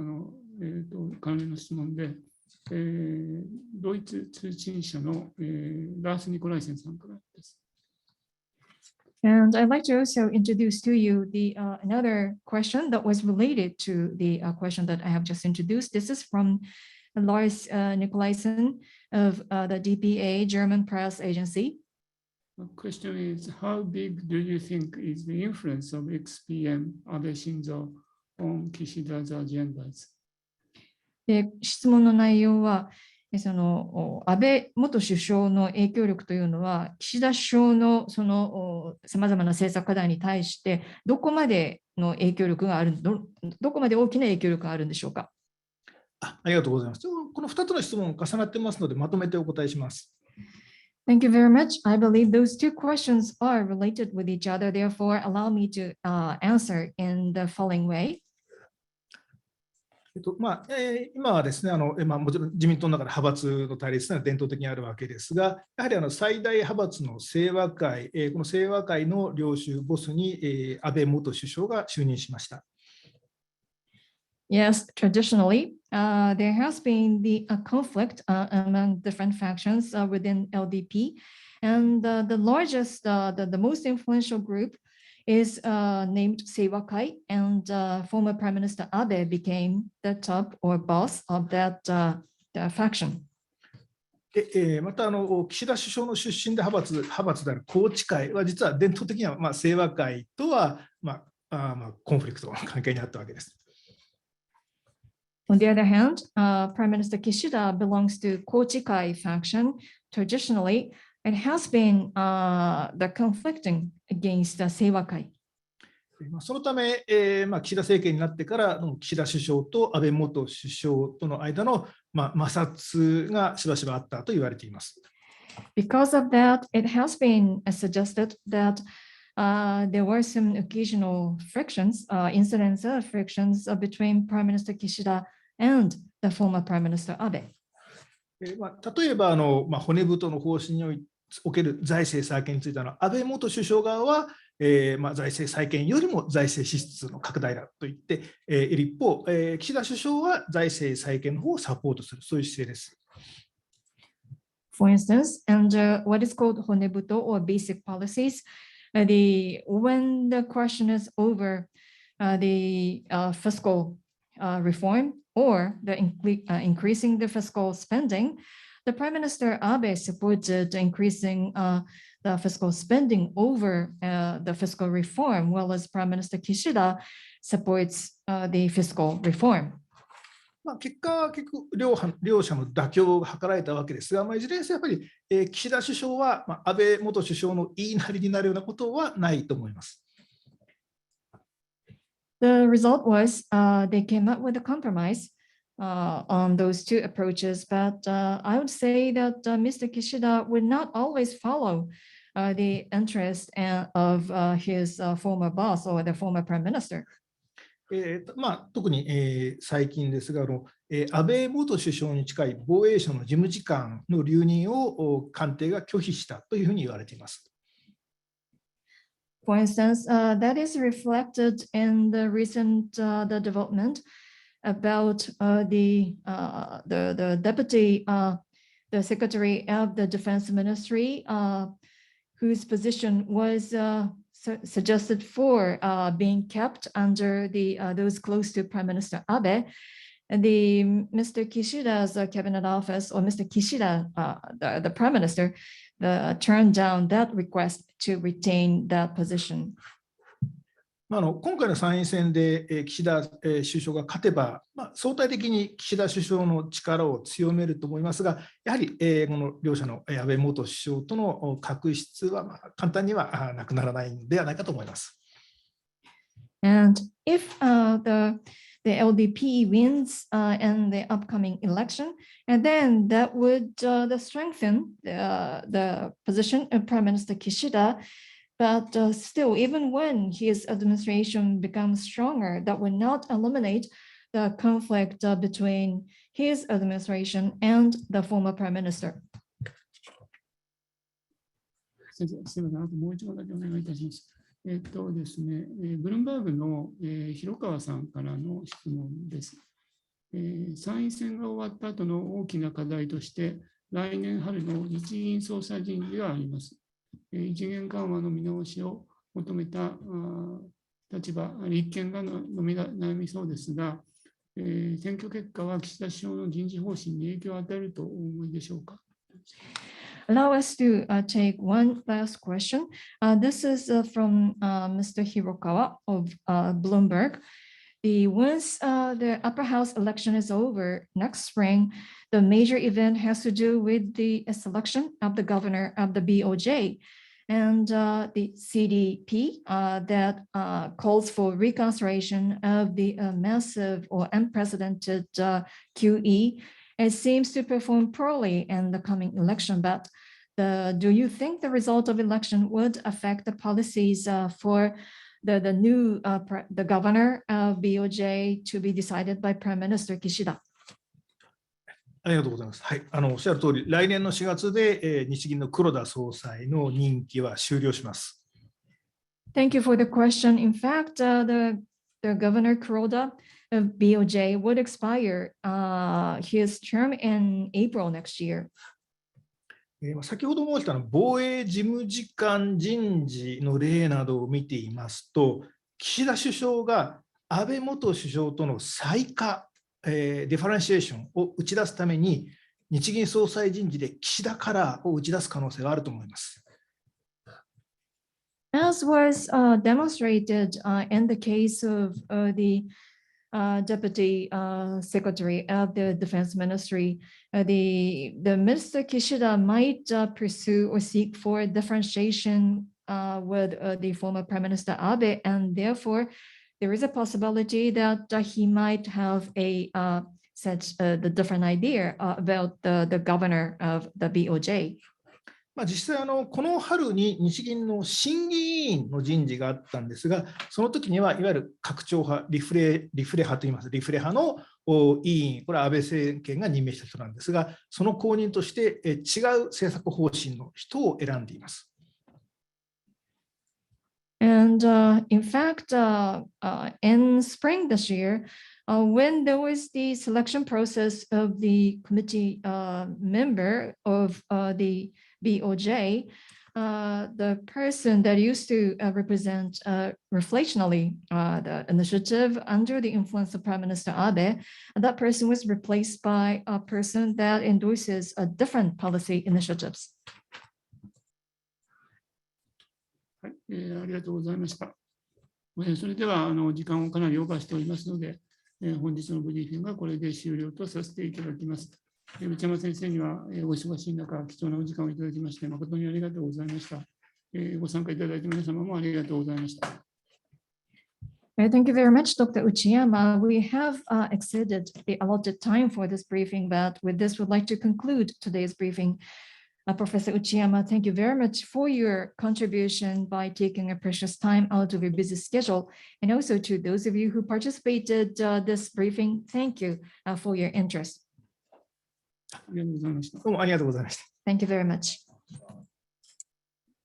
関連の質問で、ドイツ通信社の、ラース・ニコライセンさんからです。And I'd like to also introduce to you another question that was related to the question that I have just introduced. This is from Lars Nikolaisen of the DPA, German press agency. The question is, how big do you think is the influence of ex-PM Abe Shinzo on Kishida's agendas? で、質問の内容は、その安倍元首相の影響力というのは、岸田首相のそのさまざまな政策課題に対して、どこまでの影響力がある、どこまで大きな影響力があるんでしょうか。ありがとうございます。この2つの質問重なってますので、まとめてお答えします。Thank you very much. I believe those two questions are related with each other. Therefore, allow me to answer in the following way. 今はですね、もちろん自民党の中で派閥の対立というのは伝統的にあるわけですが、やはり最大派閥の清和会、この清和会の領袖ボスに安倍元首相が就任しました。Yes, traditionally, there has been the conflict among different factions within LDP, and the largest, the most influential group is named Seiwakai, and former Prime Minister Abe became the top or boss of that faction. また岸田首相の出身で派閥である宏池会は、実は伝統的には清和会とはコンフリクトの関係にあったわけです。On the other hand, Prime Minister Kishida belongs to Kochikai faction. Traditionally, it has been the conflicting against the Seiwakai. そのため、岸田政権になってから岸田首相と安倍元首相との間の摩擦がしばしばあったと言われています。Because of that, it has been suggested that there were some occasional frictions, incidents of frictions between Prime Minister Kishida and the former Prime Minister Abe. 例えば骨太の方針における財政再建について安倍元首相側は、財政再建よりも財政支出の拡大だと言っている一方、岸田首相は財政再建の方をサポートする、そういう姿勢です。For instance, under what is called honebuto or basic policies, when the question is over the fiscal reform or the increasing the fiscal spending, the Prime Minister Abe supported increasing the fiscal spending over the fiscal reform, while as Prime Minister Kishida supports the fiscal reform. 結果、両者の妥協が図られたわけですが、いずれにせよやっぱり、岸田首相は、安倍元首相の言いなりになるようなことはないと思います。The result was they came up with a compromise on those two approaches, but I would say that Mr. Kishida would not always follow the interest of his former boss or the former prime minister. 特に、最近ですが安倍元首相に近い防衛省の事務次官の留任を官邸が拒否したというふうに言われています。For instance, that is reflected in the recent the development about the deputy, the secretary of the defense ministry, whose position was suggested for being kept under those close to Prime Minister Abe. And Mr. Kishida's cabinet office, or Mr. Kishida, the Prime Minister, turned down that request to retain that position. 今回の参院選で岸田首相が勝てば、相対的に岸田首相の力を強めると思いますが、やはりこの両者の安倍元首相との確執は簡単にはなくならないのではないかと思います。And if the LDP wins in the upcoming election, and then that would strengthen the position of Prime Minister Kishida. But still, even when his administration becomes stronger, that would not eliminate the conflict between his administration and the former prime minister. 先生、すみません、あともう一問だけお願いいたします。ですね、ブルームバーグの広川さんからの質問です。参院選が終わった後の大きな課題として、来年春の日銀総裁人事があります。異次元緩和の見直しを求めた立場、立憲が悩みそうですが、選挙結果は岸田首相の人事方針に影響を与えるとお思いでしょうか。Allow us to take one last question. This is from Mr. Hirokawa of Bloomberg. once the upper house election is over next spring, the major event has to do with the selection of the governor of the BOJ. And the CDP that calls for reconsideration of the massive or unprecedented QE, it seems to perform poorly in the coming election. But do you think the result of election would affect the policies for the new the governor of BOJ to be decided by Prime Minister Kishida? ありがとうございます。はい、おっしゃる通り、来年の4月で、日銀の黒田総裁の任期は終了します。Thank you for the question. In fact, the Governor Kuroda of BOJ would expire his term in April next year. 先ほど申した防衛事務次官人事の例などを見ていますと、岸田首相が安倍元首相との再化、ディファレンシエーションを打ち出すために、日銀総裁人事で岸田カラーを打ち出す可能性があると思います。As was demonstrated in the case of the Deputy Secretary of the Defense Ministry, the Mr. Kishida might pursue or seek for differentiation with the former Prime Minister Abe, and therefore there is a possibility that he might have such the different idea about the governor of the BOJ. 実際この春に日銀の審議委員の人事があったんですが、その時にはいわゆる拡張派、リフレ派といいます、リフレ派の委員、これは安倍政権が任命した人なんですが、その後任として違う政策方針の人を選んでいます。And in fact, in spring this year, when there was the selection process of the committee member of the BOJ, the person that used to represent reflationally the initiative under the influence of Prime Minister Abe, that person was replaced by a person that endorses a different policy initiatives. はい、ありがとうございました。それでは時間をかなりオーバーしておりますので、本日のブリーフィングはこれで終了とさせていただきます。内山先生にはお忙しい中、貴重なお時間をいただきまして、誠にありがとうございました。ご参加いただいた皆様もありがとうございました。Thank you very much, Dr. Uchiyama. We have exceeded the allotted time for this briefing, but with this, we'd like to conclude today's briefing. Professor Uchiyama, thank you very much for your contribution by taking a precious time out of your busy schedule. And also to those of you who participated this briefing, thank you for your interest. どうもありがとうございました。Thank you very much.